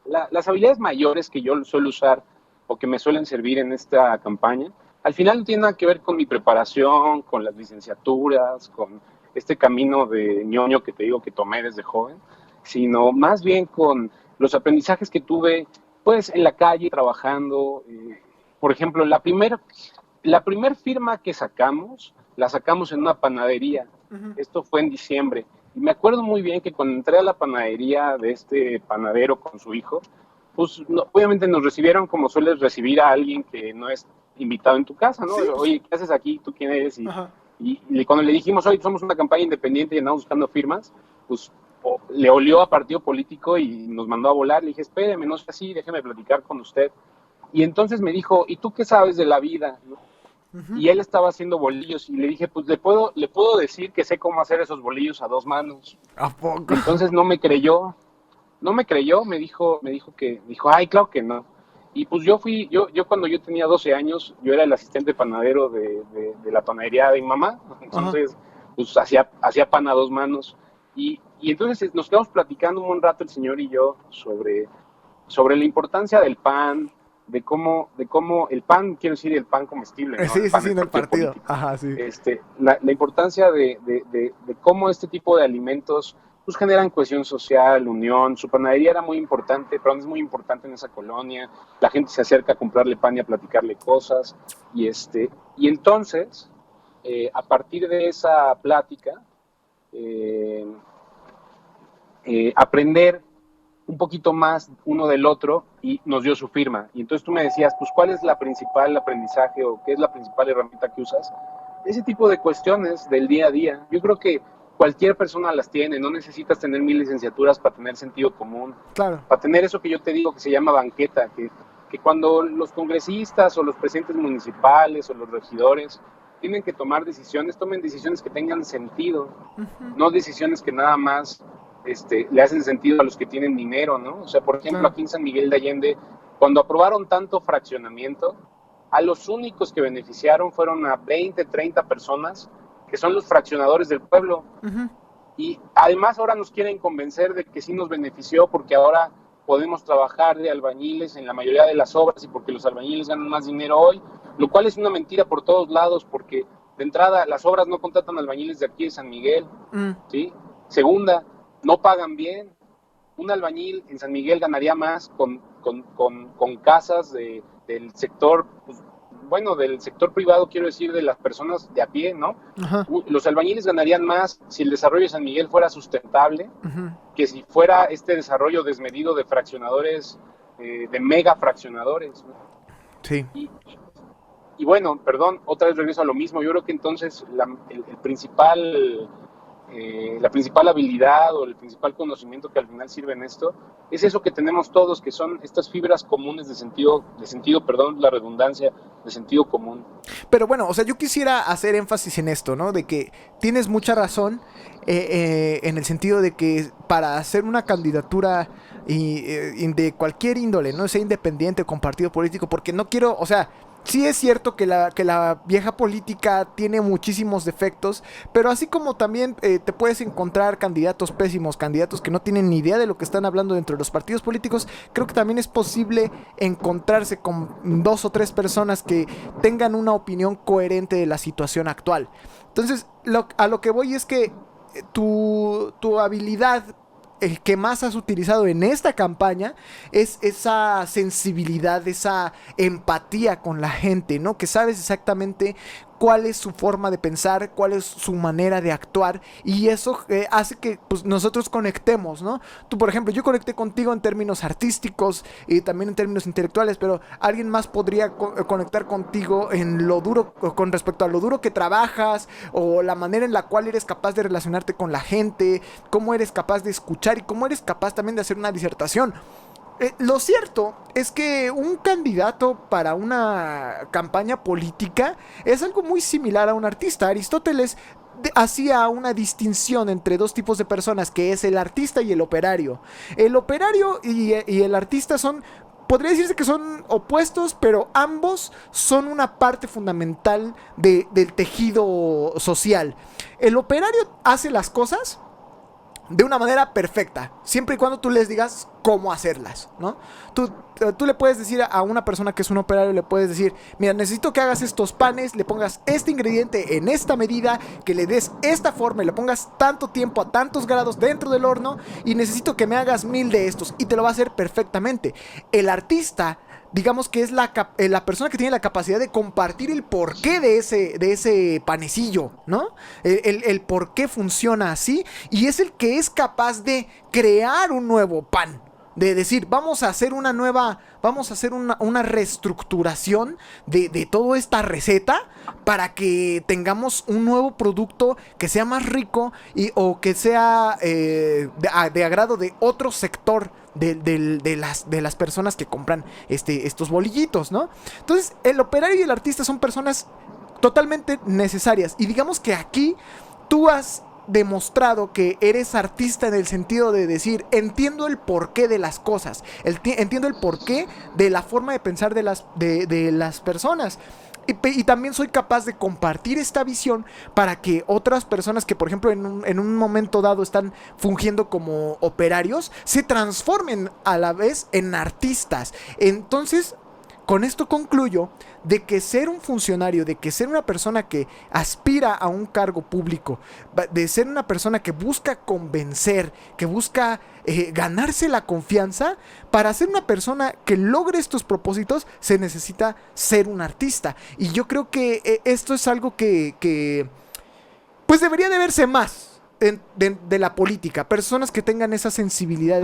[SPEAKER 2] las habilidades mayores que yo suelo usar o que me suelen servir en esta campaña, al final no tienen nada que ver con mi preparación, con las licenciaturas, con este camino de ñoño que te digo que tomé desde joven. sino más bien con los aprendizajes que tuve pues en la calle trabajando. Por ejemplo, la primer firma que sacamos, la sacamos en una panadería. Esto fue en diciembre. Y me acuerdo muy bien que cuando entré a la panadería de este panadero con su hijo, pues no, obviamente nos recibieron como sueles recibir a alguien que no es invitado en tu casa, ¿no?
[SPEAKER 1] Sí, pues.
[SPEAKER 2] Oye, ¿qué haces aquí? ¿Tú quién eres? Y cuando le dijimos, oye, somos una campaña independiente y andamos buscando firmas, pues le olió a partido político y nos mandó a volar. Le dije, espéreme, no sé así, déjeme platicar con usted. Y entonces me dijo, ¿y tú qué sabes de la vida? ¿No? Y él estaba haciendo bolillos y le dije, pues le puedo decir que sé cómo hacer esos bolillos a 2 manos.
[SPEAKER 1] ¿A poco?
[SPEAKER 2] Entonces no me creyó, me dijo, ay, claro que no. Y pues yo cuando yo tenía 12 años, yo era el asistente panadero de la panadería de mi mamá. Entonces, pues hacía pan a 2 manos. Y entonces nos quedamos platicando un buen rato el señor y yo sobre la importancia del pan, de cómo el pan, quiero decir, el pan comestible, ¿no?
[SPEAKER 1] Sí,
[SPEAKER 2] El pan
[SPEAKER 1] sí, en el partido.
[SPEAKER 2] político.
[SPEAKER 1] Ajá, sí.
[SPEAKER 2] La importancia de cómo este tipo de alimentos pues generan cohesión social, unión. Su panadería era muy importante, pero es muy importante en esa colonia. La gente se acerca a comprarle pan y a platicarle cosas. Y entonces, a partir de esa plática, aprender un poquito más uno del otro y nos dio su firma. Y entonces tú me decías, pues, ¿cuál es la principal aprendizaje o qué es la principal herramienta que usas? Ese tipo de cuestiones del día a día. Yo creo que cualquier persona las tiene, no necesitas tener 1000 licenciaturas para tener sentido común,
[SPEAKER 1] Claro.
[SPEAKER 2] para tener eso que yo te digo que se llama banqueta, que cuando los congresistas o los presidentes municipales o los regidores tienen que tomar decisiones, tomen decisiones que tengan sentido, no decisiones que nada más le hacen sentido a los que tienen dinero, ¿no? O sea, por ejemplo, aquí en San Miguel de Allende, cuando aprobaron tanto fraccionamiento, a los únicos que beneficiaron fueron a 20, 30 personas, que son los fraccionadores del pueblo. Y además ahora nos quieren convencer de que sí nos benefició porque ahora podemos trabajar de albañiles en la mayoría de las obras y porque los albañiles ganan más dinero hoy, lo cual es una mentira por todos lados porque de entrada las obras no contratan albañiles de aquí de San Miguel, ¿sí? Segunda, no pagan bien. Un albañil en San Miguel ganaría más con casas del sector, pues, bueno, del sector privado, quiero decir, de las personas de a pie, ¿no? Los albañiles ganarían más si el desarrollo de San Miguel fuera sustentable, que si fuera este desarrollo desmedido de fraccionadores, de mega fraccionadores, ¿no?
[SPEAKER 1] Sí.
[SPEAKER 2] Y bueno, perdón, otra vez regreso a lo mismo. Yo creo que entonces la principal habilidad o el principal conocimiento que al final sirve en esto es eso que tenemos todos, que son estas fibras comunes de sentido, perdón, la redundancia, de sentido común.
[SPEAKER 1] Pero bueno, o sea, yo quisiera hacer énfasis en esto, ¿no? De que tienes mucha razón en el sentido de que para hacer una candidatura de cualquier índole, no sea independiente o con partido político, porque no quiero, o sea, sí es cierto que la vieja política tiene muchísimos defectos, pero así como también te puedes encontrar candidatos pésimos, candidatos que no tienen ni idea de lo que están hablando dentro de los partidos políticos, creo que también es posible encontrarse con 2 o 3 personas que tengan una opinión coherente de la situación actual. Entonces, a lo que voy es que tu habilidad que más has utilizado en esta campaña es esa sensibilidad, esa empatía con la gente, ¿no? Que sabes exactamente cuál es su forma de pensar, cuál es su manera de actuar, y eso hace que pues, nosotros conectemos, ¿no? Tú, por ejemplo, yo conecté contigo en términos artísticos y también en términos intelectuales, pero alguien más podría conectar contigo en lo duro, con respecto a lo duro que trabajas, o la manera en la cual eres capaz de relacionarte con la gente, cómo eres capaz de escuchar y cómo eres capaz también de hacer una disertación. Lo cierto es que un candidato para una campaña política es algo muy similar a un artista. Aristóteles hacía una distinción entre 2 tipos de personas, que es el artista y el operario. El operario y el artista podría decirse que son opuestos, pero ambos son una parte fundamental del tejido social. El operario hace las cosas de una manera perfecta, siempre y cuando tú les digas cómo hacerlas, ¿no? Tú le puedes decir a una persona que es un operario, le puedes decir, mira, necesito que hagas estos panes, le pongas este ingrediente en esta medida, que le des esta forma y le pongas tanto tiempo a tantos grados dentro del horno y necesito que me hagas 1000 de estos y te lo va a hacer perfectamente. El artista, digamos que es la persona que tiene la capacidad de compartir el porqué de ese panecillo, ¿no? El por qué funciona así, y es el que es capaz de crear un nuevo pan. De decir, vamos a hacer una reestructuración de toda esta receta para que tengamos un nuevo producto que sea más rico o que sea de agrado de otro sector de las personas que compran estos bolillitos, ¿no? Entonces, el operario y el artista son personas totalmente necesarias. Y digamos que aquí tú has demostrado que eres artista en el sentido de decir, entiendo el porqué de las cosas, entiendo el porqué de la forma de pensar de las personas. Y también soy capaz de compartir esta visión para que otras personas que, por ejemplo, en un momento dado están fungiendo como operarios, se transformen a la vez en artistas. Entonces, con esto concluyo de que ser un funcionario, de que ser una persona que aspira a un cargo público, de ser una persona que busca convencer, que busca ganarse la confianza, para ser una persona que logre estos propósitos se necesita ser un artista. Y yo creo que esto es algo que pues debería de verse más de la política. Personas que tengan esa sensibilidad,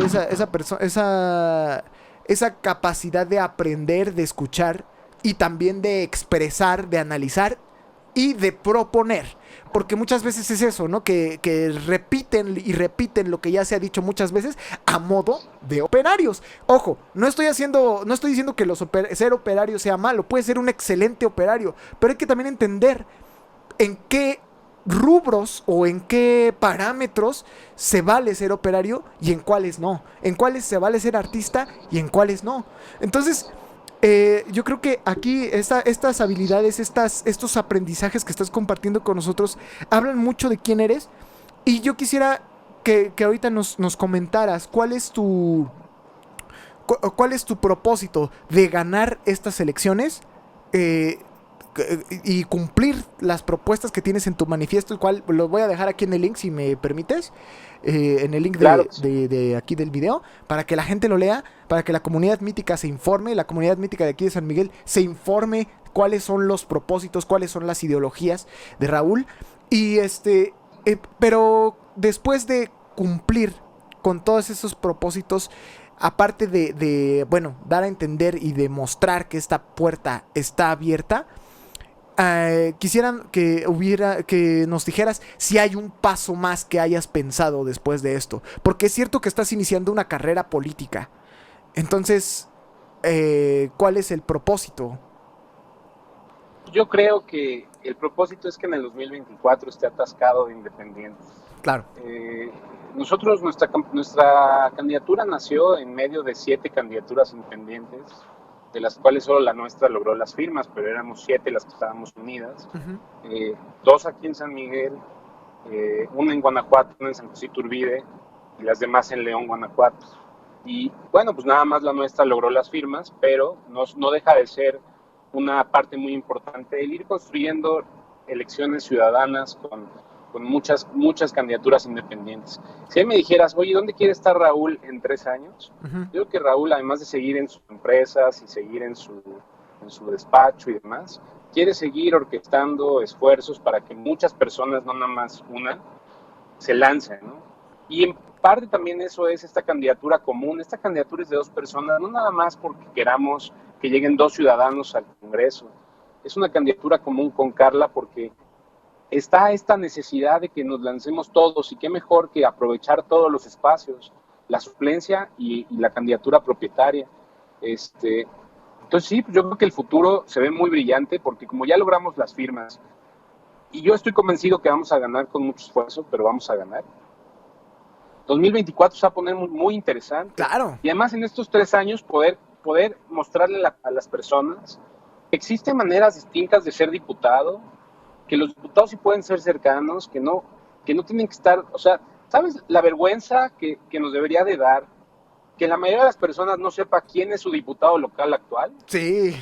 [SPEAKER 1] esa capacidad de aprender, de escuchar y también de expresar, de analizar y de proponer. Porque muchas veces es eso, ¿no? Que repiten y repiten lo que ya se ha dicho muchas veces a modo de operarios. Ojo, no estoy diciendo que ser operario sea malo. Puede ser un excelente operario, pero hay que también entender en qué rubros o en qué parámetros se vale ser operario y en cuáles no, en cuáles se vale ser artista y en cuáles no. Entonces, yo creo que aquí estas habilidades, estos aprendizajes que estás compartiendo con nosotros hablan mucho de quién eres, y yo quisiera que ahorita nos comentaras cuál es tu propósito de ganar estas elecciones y cumplir las propuestas que tienes en tu manifiesto, el cual lo voy a dejar aquí en el link, si me permites, en el link
[SPEAKER 2] Claro.
[SPEAKER 1] de aquí del video, para que la gente lo lea, para que la comunidad mítica se informe, la comunidad mítica de aquí de San Miguel se informe cuáles son los propósitos, cuáles son las ideologías de Raúl. Y pero después de cumplir con todos esos propósitos, aparte de dar a entender y demostrar que esta puerta está abierta, quisieran que nos dijeras si hay un paso más que hayas pensado después de esto, porque es cierto que estás iniciando una carrera política. Entonces, ¿cuál es el propósito?
[SPEAKER 2] Yo creo que el propósito es que en el 2024 esté atascado de independientes.
[SPEAKER 1] Claro.
[SPEAKER 2] Nosotros, nuestra candidatura nació en medio de 7 candidaturas independientes, de las cuales solo la nuestra logró las firmas, pero éramos 7 las que estábamos unidas.
[SPEAKER 1] Uh-huh.
[SPEAKER 2] 2 aquí en San Miguel, una en Guanajuato, una en San José Iturbide, y las demás en León, Guanajuato. Y bueno, pues nada más la nuestra logró las firmas, pero no deja de ser una parte muy importante el ir construyendo elecciones ciudadanas con muchas candidaturas independientes. Si me dijeras, oye, ¿dónde quiere estar Raúl en 3 años?
[SPEAKER 1] Uh-huh.
[SPEAKER 2] Yo creo que Raúl, además de seguir en sus empresas y seguir en su despacho y demás, quiere seguir orquestando esfuerzos para que muchas personas, no nada más una, se lancen, ¿no? Y en parte también eso es esta candidatura común. Esta candidatura es de 2 personas, no nada más porque queramos que lleguen 2 ciudadanos al Congreso. Es una candidatura común con Carla porque está esta necesidad de que nos lancemos todos, y qué mejor que aprovechar todos los espacios, la suplencia y la candidatura propietaria. Entonces sí, yo creo que el futuro se ve muy brillante porque como ya logramos las firmas, y yo estoy convencido que vamos a ganar con mucho esfuerzo, pero vamos a ganar. 2024 se va a poner muy interesante.
[SPEAKER 1] Claro.
[SPEAKER 2] Y además en estos 3 años poder mostrarle a las personas que existen maneras distintas de ser diputado, que los diputados sí pueden ser cercanos, que no tienen que estar, o sea, ¿Sabes la vergüenza que nos debería de dar que la mayoría de las personas no sepa quién es su diputado local actual?
[SPEAKER 1] Sí,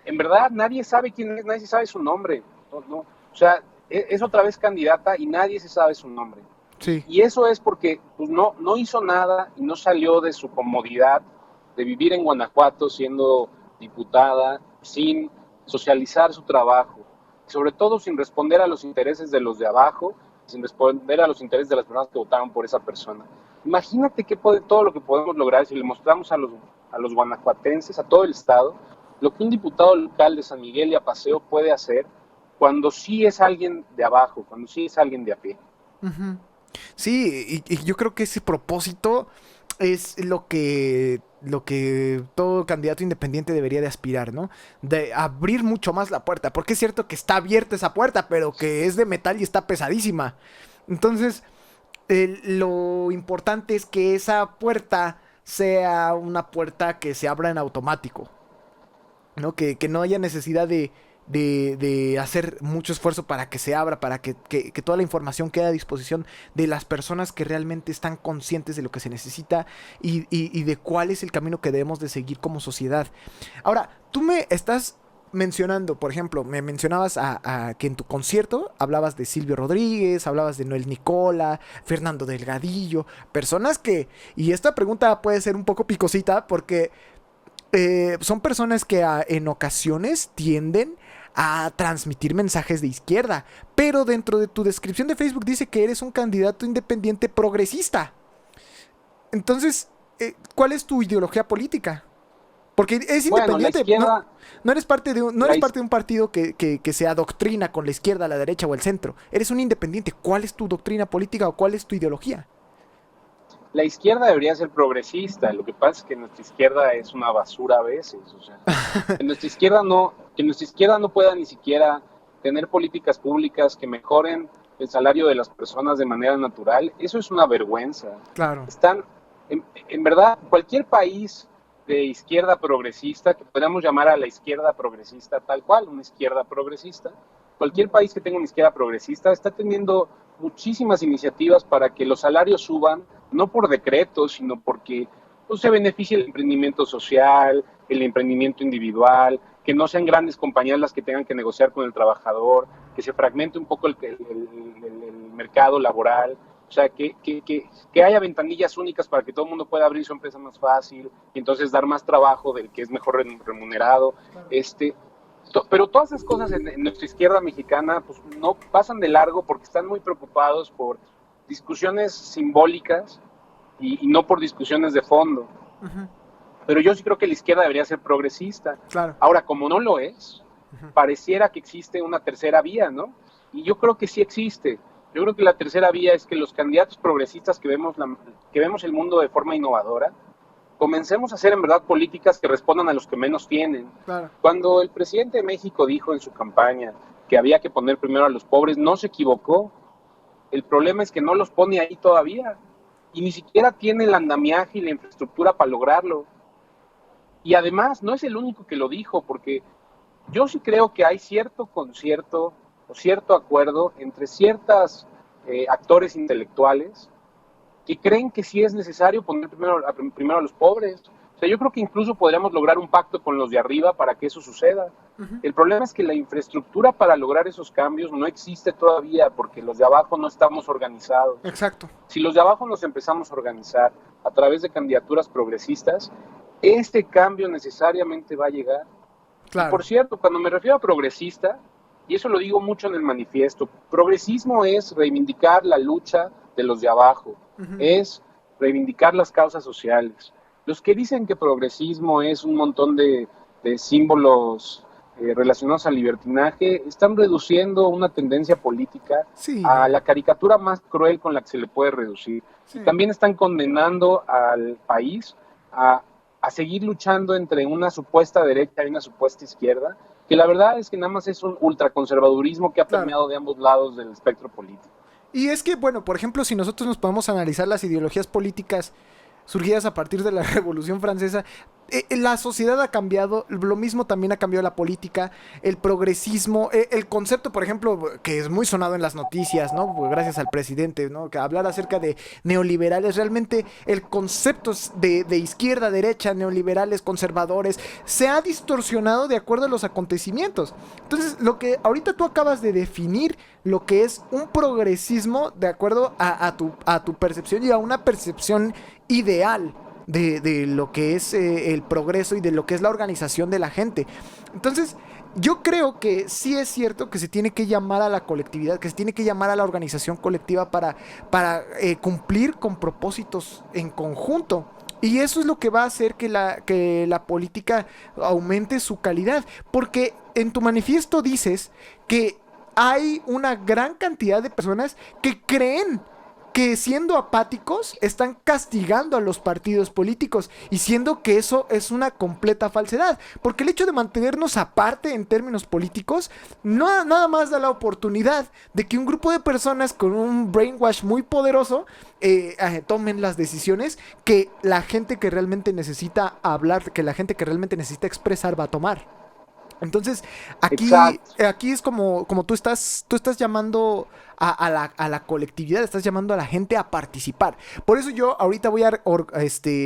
[SPEAKER 2] En verdad, nadie sabe quién es, nadie sabe su nombre. No. O sea, es otra vez candidata y nadie se sabe su nombre.
[SPEAKER 1] sí.
[SPEAKER 2] Y eso es porque pues, no hizo nada y no salió de su comodidad de vivir en Guanajuato siendo diputada, sin socializar su trabajo, sobre todo sin responder a los intereses de los de abajo, sin responder a los intereses de las personas que votaron por esa persona. Imagínate todo lo que podemos lograr si le mostramos a los guanajuatenses, a todo el estado, lo que un diputado local de San Miguel y Apaseo puede hacer cuando sí es alguien de abajo, cuando sí es alguien de a pie.
[SPEAKER 1] Ujú. Sí, y yo creo que ese propósito es lo que todo candidato independiente debería de aspirar, ¿no? De abrir mucho más la puerta, porque es cierto que está abierta esa puerta, pero que es de metal y está pesadísima. Entonces, lo importante es que esa puerta sea una puerta que se abra en automático, ¿no? Que no haya necesidad de hacer mucho esfuerzo para que se abra, para que toda la información quede a disposición de las personas que realmente están conscientes de lo que se necesita y de cuál es el camino que debemos de seguir como sociedad. Ahora, tú me estás mencionando, por ejemplo, me mencionabas que en tu concierto hablabas de Silvio Rodríguez, hablabas de Noel Nicola, Fernando Delgadillo, personas que, y esta pregunta puede ser un poco picosita porque son personas que en ocasiones tienden a transmitir mensajes de izquierda, pero dentro de tu descripción de Facebook dice que eres un candidato independiente progresista. Entonces, ¿cuál es tu ideología política? Porque es
[SPEAKER 2] Bueno, la
[SPEAKER 1] independiente,
[SPEAKER 2] izquierda,
[SPEAKER 1] no eres parte de no
[SPEAKER 2] la
[SPEAKER 1] eres
[SPEAKER 2] iz-
[SPEAKER 1] parte de un partido que se adoctrina con la izquierda, la derecha o el centro. Eres un independiente. ¿Cuál es tu doctrina política o cuál es tu ideología?
[SPEAKER 2] la izquierda debería ser progresista. Lo que pasa es que nuestra izquierda es una basura a veces. O sea, que nuestra izquierda no pueda ni siquiera tener políticas públicas que mejoren el salario de las personas de manera natural, eso es una vergüenza.
[SPEAKER 1] Claro.
[SPEAKER 2] Están, en verdad, cualquier país de izquierda progresista, que podríamos llamar a la izquierda progresista tal cual, una izquierda progresista, cualquier país que tenga una izquierda progresista está teniendo muchísimas iniciativas para que los salarios suban, no por decreto, sino porque pues, se beneficie el emprendimiento social, el emprendimiento individual, que no sean grandes compañías las que tengan que negociar con el trabajador, que se fragmente un poco el mercado laboral, o sea, que haya ventanillas únicas para que todo el mundo pueda abrir su empresa más fácil y entonces dar más trabajo del que es mejor remunerado. Pero todas esas cosas en nuestra izquierda mexicana pues, no pasan de largo porque están muy preocupados por discusiones simbólicas y no por discusiones de fondo.
[SPEAKER 1] Ujú.
[SPEAKER 2] Pero yo sí creo que la izquierda debería ser progresista.
[SPEAKER 1] Claro.
[SPEAKER 2] Ahora, como no lo es, pareciera que existe una tercera vía, ¿no? Y yo creo que sí existe. Yo creo que la tercera vía es que los candidatos progresistas que vemos el mundo de forma innovadora, comencemos a hacer en verdad políticas que respondan a los que menos tienen.
[SPEAKER 1] Claro.
[SPEAKER 2] Cuando el presidente de México dijo en su campaña que había que poner primero a los pobres, no se equivocó. El problema es que no los pone ahí todavía y ni siquiera tiene el andamiaje y la infraestructura para lograrlo. Y además no es el único que lo dijo, porque yo sí creo que hay cierto concierto o cierto acuerdo entre ciertos actores intelectuales que creen que sí es necesario poner primero a los pobres. O sea, yo creo que incluso podríamos lograr un pacto con los de arriba para que eso suceda. El problema es que la infraestructura para lograr esos cambios no existe todavía porque los de abajo no estamos organizados.
[SPEAKER 1] Exacto.
[SPEAKER 2] Si los de abajo nos empezamos a organizar a través de candidaturas progresistas, este cambio necesariamente va a llegar.
[SPEAKER 1] Claro.
[SPEAKER 2] Y por cierto, cuando me refiero a progresista, y eso lo digo mucho en el manifiesto, progresismo es reivindicar la lucha de los de abajo, es reivindicar las causas sociales. Los que dicen que progresismo es un montón de símbolos relacionados al libertinaje, están reduciendo una tendencia política
[SPEAKER 1] Sí.
[SPEAKER 2] a la caricatura más cruel con la que se le puede reducir.
[SPEAKER 1] Sí.
[SPEAKER 2] Y también están condenando al país a seguir luchando entre una supuesta derecha y una supuesta izquierda, que la verdad es que nada más es un ultraconservadurismo que ha permeado de ambos lados del espectro político.
[SPEAKER 1] Y es que, bueno, por ejemplo, si nosotros nos podemos analizar las ideologías políticas surgidas a partir de la Revolución Francesa, la sociedad ha cambiado, lo mismo también ha cambiado la política, el progresismo, el concepto, por ejemplo, que es muy sonado en las noticias, ¿no? Pues gracias al presidente, ¿no? Que hablar acerca de neoliberales, realmente el concepto de izquierda, derecha, neoliberales, conservadores, se ha distorsionado de acuerdo a los acontecimientos. Entonces, lo que ahorita tú acabas de definir, lo que es un progresismo de acuerdo a tu percepción y a una percepción ideal de lo que es el progreso y de lo que es la organización de la gente. Entonces, yo creo que sí es cierto que se tiene que llamar a la colectividad, que se tiene que llamar a la organización colectiva para cumplir con propósitos en conjunto. Y eso es lo que va a hacer que la política aumente su calidad. Porque en tu manifiesto dices que hay una gran cantidad de personas que creen que siendo apáticos están castigando a los partidos políticos y siendo que eso es una completa falsedad, porque el hecho de mantenernos aparte en términos políticos no nada más da la oportunidad de que un grupo de personas con un brainwash muy poderoso tomen las decisiones que la gente que realmente necesita hablar, que la gente que realmente necesita expresar va a tomar. Entonces, aquí es como tú estás llamando a la colectividad, estás llamando a la gente a participar. Por eso yo ahorita voy a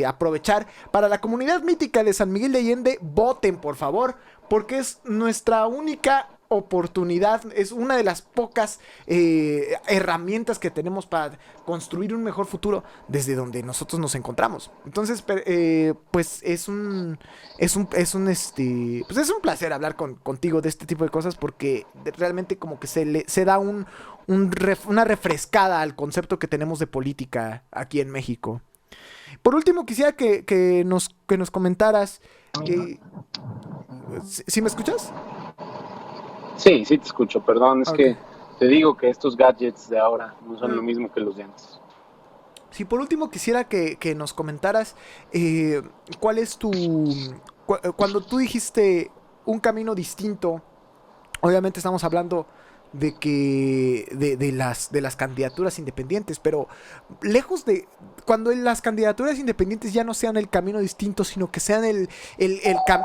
[SPEAKER 1] aprovechar para la comunidad mítica de San Miguel de Allende, voten por favor, porque es nuestra única oportunidad, es una de las pocas herramientas que tenemos para construir un mejor futuro desde donde nosotros nos encontramos. Entonces, pues es un placer hablar contigo de este tipo de cosas, porque realmente como que se da una refrescada al concepto que tenemos de política aquí en México. Por último, quisiera que nos comentaras, ¿sí me escuchas?
[SPEAKER 2] Sí, sí te escucho, perdón, es
[SPEAKER 1] Okay.
[SPEAKER 2] que te digo que estos gadgets de ahora no son lo mismo que los de antes.
[SPEAKER 1] Sí, por último quisiera que nos comentaras cuál es cuando tú dijiste un camino distinto, obviamente estamos hablando de las candidaturas independientes, pero lejos de cuando las candidaturas independientes ya no sean el camino distinto, sino que sean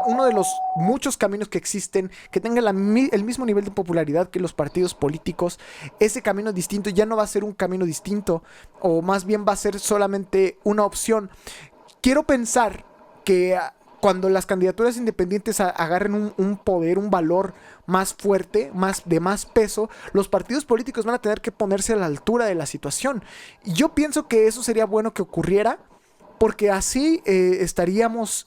[SPEAKER 1] uno de los muchos caminos que existen, que tengan el mismo nivel de popularidad que los partidos políticos, ese camino distinto ya no va a ser un camino distinto, o más bien va a ser solamente una opción. Quiero pensar que cuando las candidaturas independientes agarren un poder, un valor más fuerte, de más peso, los partidos políticos van a tener que ponerse a la altura de la situación. Y yo pienso que eso sería bueno que ocurriera, porque así estaríamos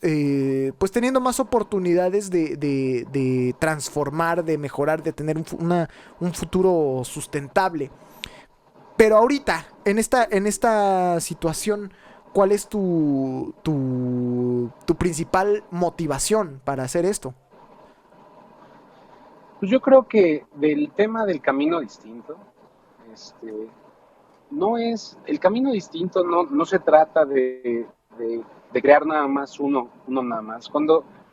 [SPEAKER 1] pues teniendo más oportunidades de transformar, de mejorar, de tener un futuro sustentable. Pero ahorita, en esta situación, ¿cuál es tu principal motivación para hacer esto?
[SPEAKER 2] Pues yo creo que del tema del camino distinto, el camino distinto no se trata de crear nada más uno nada más.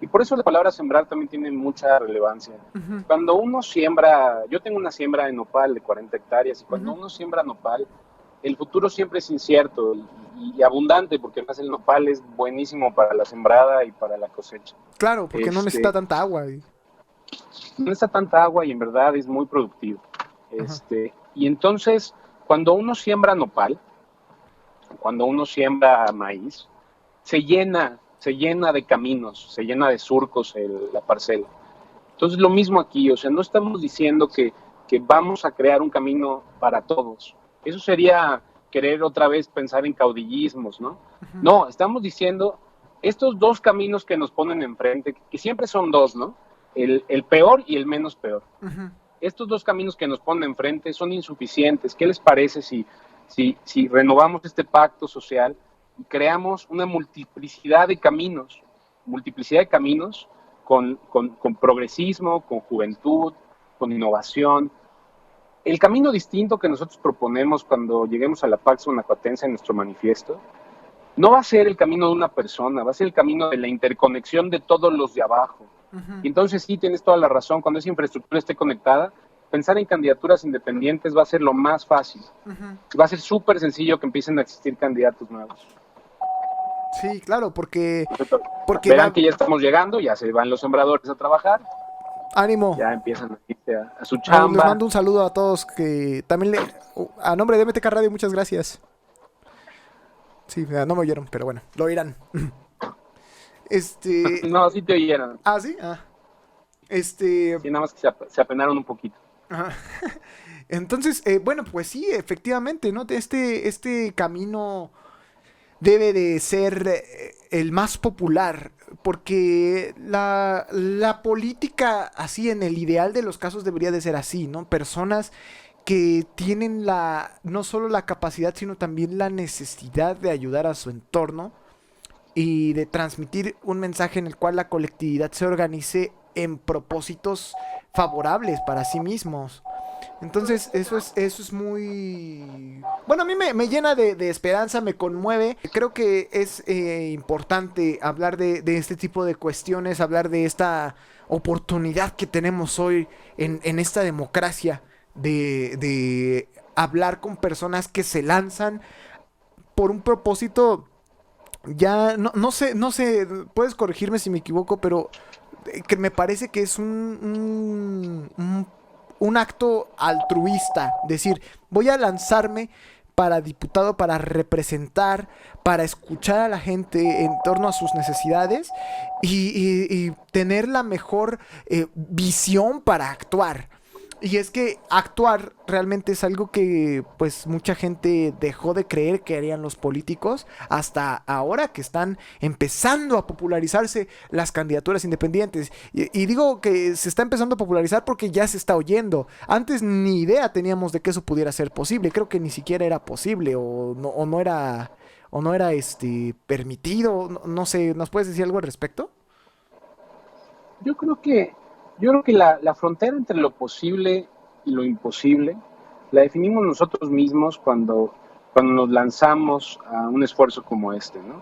[SPEAKER 2] Y por eso la palabra sembrar también tiene mucha relevancia.
[SPEAKER 1] Uh-huh.
[SPEAKER 2] Cuando uno siembra, yo tengo una siembra de nopal de 40 hectáreas, y cuando
[SPEAKER 1] Uh-huh.
[SPEAKER 2] uno siembra nopal, el futuro siempre es incierto y abundante, porque además el nopal es buenísimo para la sembrada y para la cosecha.
[SPEAKER 1] Claro, porque no necesita tanta agua.
[SPEAKER 2] No necesita tanta agua y en verdad es muy productivo.
[SPEAKER 1] Uh-huh.
[SPEAKER 2] Y entonces, cuando uno siembra nopal, cuando uno siembra maíz, se llena de caminos, se llena de surcos la parcela. Entonces, lo mismo aquí, o sea, no estamos diciendo que vamos a crear un camino para todos. Eso sería querer otra vez pensar en caudillismos, ¿no? Uh-huh. No, estamos diciendo estos dos caminos que nos ponen enfrente, que siempre son dos, ¿no? El peor y el menos peor. Uh-huh. Estos dos caminos que nos ponen enfrente son insuficientes. ¿Qué les parece si renovamos este pacto social y creamos una multiplicidad de caminos con progresismo, con juventud, con innovación? El camino distinto que nosotros proponemos cuando lleguemos a la Pax Guanajuatense en nuestro manifiesto no va a ser el camino de una persona, va a ser el camino de la interconexión de todos los de abajo. Uh-huh. Y entonces sí, tienes toda la razón, cuando esa infraestructura esté conectada, pensar en candidaturas independientes va a ser lo más fácil. Uh-huh. Va a ser súper sencillo que empiecen a existir candidatos nuevos.
[SPEAKER 1] Sí, claro, porque
[SPEAKER 2] Verán que ya estamos llegando, ya se van los sembradores a trabajar,
[SPEAKER 1] ánimo.
[SPEAKER 2] ya empiezan a irse a su chamba.
[SPEAKER 1] Les mando un saludo a todos que también a nombre de MTK Radio, muchas gracias. Sí, no me oyeron, pero bueno, lo oirán.
[SPEAKER 2] No, sí te oyeron.
[SPEAKER 1] Ah, sí,
[SPEAKER 2] Sí, nada más que se apenaron un poquito.
[SPEAKER 1] Ajá. Entonces, bueno, pues sí, efectivamente, ¿no? Este camino debe de ser el más popular, porque la política, así en el ideal de los casos, debería de ser así, ¿no? Personas que tienen no solo la capacidad, sino también la necesidad de ayudar a su entorno y de transmitir un mensaje en el cual la colectividad se organice en propósitos favorables para sí mismos. Entonces, eso es muy... Bueno, a mí me llena de esperanza, me conmueve. Creo que es importante hablar de este tipo de cuestiones, hablar de esta oportunidad que tenemos hoy en esta democracia de hablar con personas que se lanzan por un propósito. Ya, no sé, puedes corregirme si me equivoco, pero que me parece que es un acto altruista. Decir, voy a lanzarme para diputado, para representar, para escuchar a la gente en torno a sus necesidades y tener la mejor visión para actuar. Y es que actuar realmente es algo que pues mucha gente dejó de creer que harían los políticos hasta ahora que están empezando a popularizarse las candidaturas independientes. Y digo que se está empezando a popularizar porque ya se está oyendo. Antes ni idea teníamos de que eso pudiera ser posible. Creo que ni siquiera era posible o no era permitido. No sé, ¿nos puedes decir algo al respecto?
[SPEAKER 2] Yo creo que la frontera entre lo posible y lo imposible la definimos nosotros mismos cuando nos lanzamos a un esfuerzo como este, ¿no?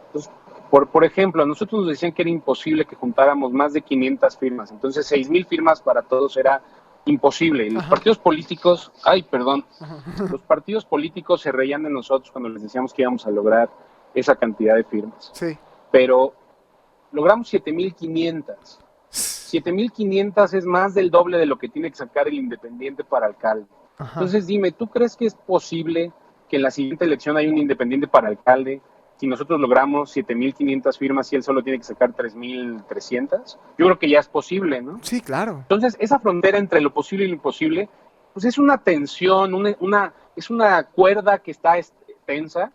[SPEAKER 2] Entonces, por ejemplo, a nosotros nos decían que era imposible que juntáramos más de 500 firmas, entonces 6,000 firmas para todos era imposible. Y los partidos políticos, los partidos políticos se reían de nosotros cuando les decíamos que íbamos a lograr esa cantidad de firmas.
[SPEAKER 1] Sí.
[SPEAKER 2] Pero logramos 7,500. 7,500 es más del doble de lo que tiene que sacar el independiente para alcalde. Ajá. Entonces dime, ¿tú crees que es posible que en la siguiente elección haya un independiente para alcalde si nosotros logramos 7,500 firmas y él solo tiene que sacar 3,300? Yo creo que ya es posible, ¿no?
[SPEAKER 1] Sí, claro.
[SPEAKER 2] Entonces esa frontera entre lo posible y lo imposible, pues es una tensión, es una cuerda que está tensa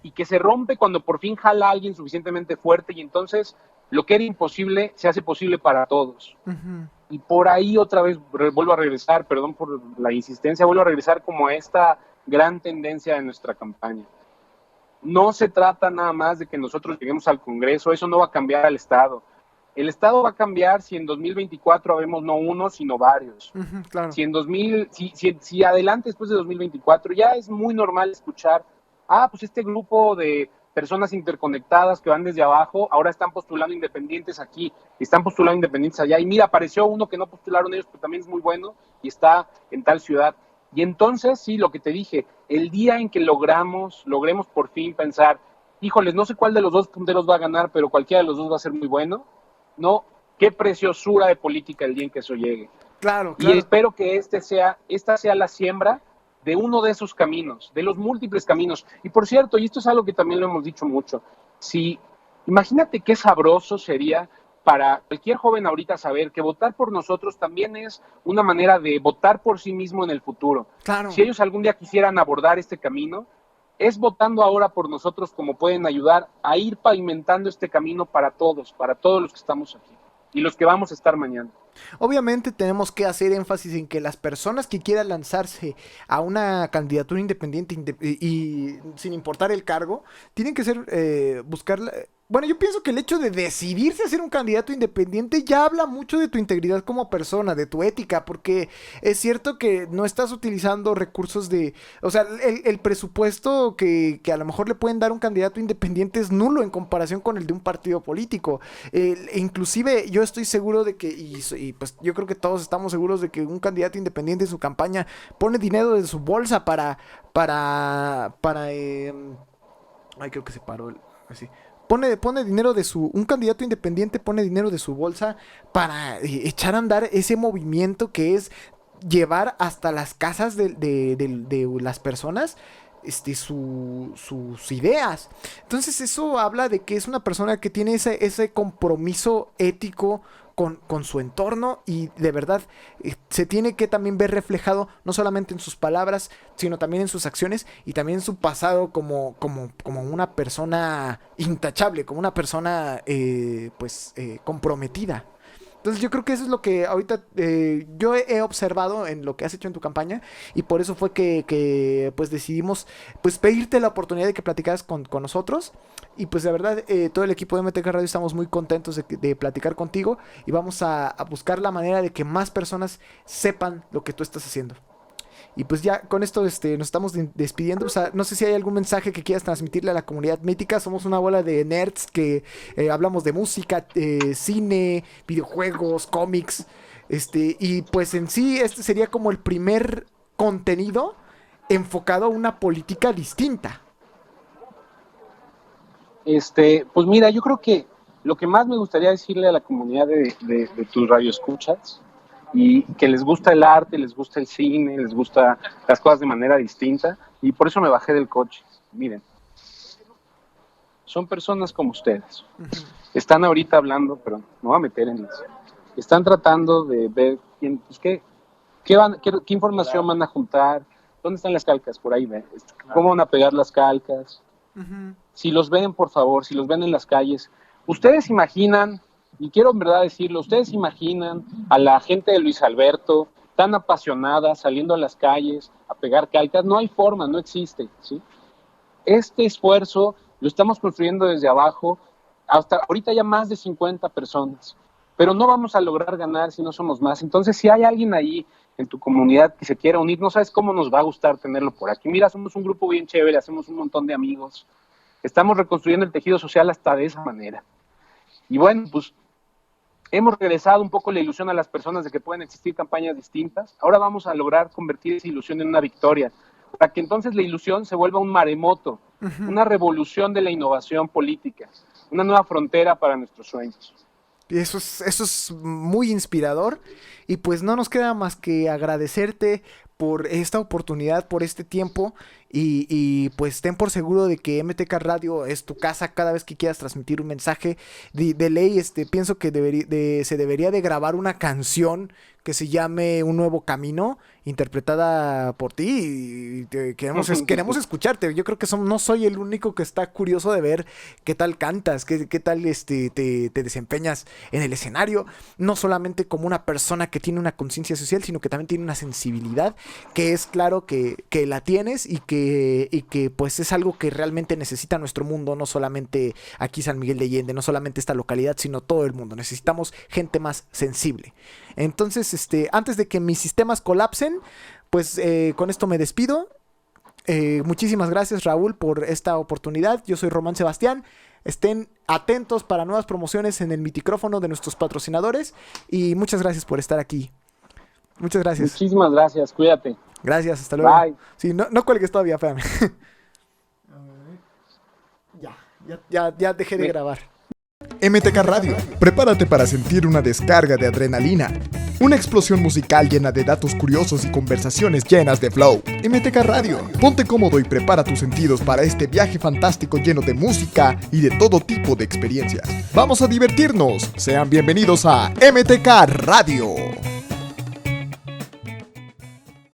[SPEAKER 2] y que se rompe cuando por fin jala a alguien suficientemente fuerte y entonces lo que era imposible se hace posible para todos. Y por ahí otra vez vuelvo a regresar, perdón por la insistencia, vuelvo a regresar como a esta gran tendencia de nuestra campaña. No se trata nada más de que nosotros lleguemos al Congreso, eso no va a cambiar al Estado. El Estado va a cambiar si en 2024 habemos no uno, sino varios.
[SPEAKER 1] Claro.
[SPEAKER 2] Si adelante después de 2024 ya es muy normal escuchar, pues este grupo de personas interconectadas que van desde abajo, ahora están postulando independientes aquí, están postulando independientes allá, y mira, apareció uno que no postularon ellos, pero también es muy bueno, y está en tal ciudad. Y entonces, sí, lo que te dije, el día en que logremos por fin pensar, híjoles, no sé cuál de los dos punteros va a ganar, pero cualquiera de los dos va a ser muy bueno, ¿no? Qué preciosura de política el día en que eso llegue.
[SPEAKER 1] Claro.
[SPEAKER 2] Y espero que esta sea la siembra de uno de esos caminos, de los múltiples caminos. Y por cierto, y esto es algo que también lo hemos dicho mucho, imagínate qué sabroso sería para cualquier joven ahorita saber que votar por nosotros también es una manera de votar por sí mismo en el futuro.
[SPEAKER 1] Claro.
[SPEAKER 2] Si ellos algún día quisieran abordar este camino, es votando ahora por nosotros como pueden ayudar a ir pavimentando este camino para todos los que estamos aquí y los que vamos a estar mañana.
[SPEAKER 1] Obviamente tenemos que hacer énfasis en que las personas que quieran lanzarse a una candidatura independiente y sin importar el cargo, tienen que ser buscar... Bueno, yo pienso que el hecho de decidirse a ser un candidato independiente ya habla mucho de tu integridad como persona, de tu ética, porque es cierto que no estás utilizando recursos de... O sea, el presupuesto que a lo mejor le pueden dar a un candidato independiente es nulo en comparación con el de un partido político. Inclusive yo estoy seguro de que, y pues yo creo que todos estamos seguros de que un candidato independiente en su campaña pone dinero de su bolsa para ay, creo que se paró así. Pone dinero de un candidato independiente pone dinero de su bolsa para echar a andar ese movimiento que es llevar hasta las casas de las personas sus ideas. Entonces eso habla de que es una persona que tiene ese compromiso ético con su entorno, y de verdad se tiene que también ver reflejado no solamente en sus palabras, sino también en sus acciones y también en su pasado como una persona intachable, como una persona comprometida. Entonces yo creo que eso es lo que ahorita yo he observado en lo que has hecho en tu campaña, y por eso fue que pues decidimos pues pedirte la oportunidad de que platicaras con nosotros. Y pues de verdad todo el equipo de MTK Radio estamos muy contentos de platicar contigo, y vamos a buscar la manera de que más personas sepan lo que tú estás haciendo. Y pues ya con esto nos estamos despidiendo. O sea, no sé si hay algún mensaje que quieras transmitirle a la comunidad mítica. Somos una bola de nerds que hablamos de música, cine, videojuegos, cómics. Y pues en sí este sería como el primer contenido enfocado a una política distinta.
[SPEAKER 2] Pues mira, yo creo que lo que más me gustaría decirle a la comunidad de tus radioescuchas, y que les gusta el arte, les gusta el cine, les gusta las cosas de manera distinta, y por eso me bajé del coche. Miren, son personas como ustedes. Están ahorita hablando, pero no voy a meter en eso. Están tratando de ver qué información van a juntar, dónde están las calcas, por ahí ven, cómo van a pegar las calcas. Si los ven, por favor, si los ven en las calles, ustedes imaginan, y quiero en verdad decirlo, ustedes imaginan a la gente de Luis Alberto tan apasionada saliendo a las calles a pegar calcas. No hay forma, no existe, ¿sí? Este esfuerzo lo estamos construyendo desde abajo, hasta ahorita ya más de 50 personas, pero no vamos a lograr ganar si no somos más. Entonces, si hay alguien ahí en tu comunidad que se quiera unir, no sabes cómo nos va a gustar tenerlo por aquí. Mira, somos un grupo bien chévere, hacemos un montón de amigos, estamos reconstruyendo el tejido social hasta de esa manera. Y bueno, pues hemos regresado un poco la ilusión a las personas de que pueden existir campañas distintas. Ahora vamos a lograr convertir esa ilusión en una victoria, para que entonces la ilusión se vuelva un maremoto, una revolución de la innovación política, una nueva frontera para nuestros sueños.
[SPEAKER 1] Y eso es muy inspirador, y pues no nos queda más que agradecerte por esta oportunidad, por este tiempo, y pues ten por seguro de que MTK Radio es tu casa cada vez que quieras transmitir un mensaje. De ley, pienso que se debería de grabar una canción que se llame Un Nuevo Camino, interpretada por ti, y queremos escucharte. Yo creo que no soy el único que está curioso de ver qué tal cantas, qué tal te desempeñas en el escenario, no solamente como una persona que tiene una conciencia social, sino que también tiene una sensibilidad, que es claro que la tienes, y que pues es algo que realmente necesita nuestro mundo, no solamente aquí San Miguel de Allende, no solamente esta localidad, sino todo el mundo. Necesitamos gente más sensible. Entonces, antes de que mis sistemas colapsen, pues con esto me despido. Muchísimas gracias, Raúl, por esta oportunidad. Yo soy Román Sebastián. Estén atentos para nuevas promociones en el micrófono de nuestros patrocinadores, y muchas gracias por estar aquí. Muchas gracias.
[SPEAKER 2] Muchísimas gracias, cuídate.
[SPEAKER 1] Gracias, hasta luego.
[SPEAKER 2] Bye.
[SPEAKER 1] Sí, no cuelgues todavía, espérame. Ya dejé de grabar.
[SPEAKER 4] MTK Radio, prepárate para sentir una descarga de adrenalina, una explosión musical llena de datos curiosos y conversaciones llenas de flow. MTK Radio, ponte cómodo y prepara tus sentidos para este viaje fantástico lleno de música y de todo tipo de experiencias. ¡Vamos a divertirnos! Sean bienvenidos a MTK Radio.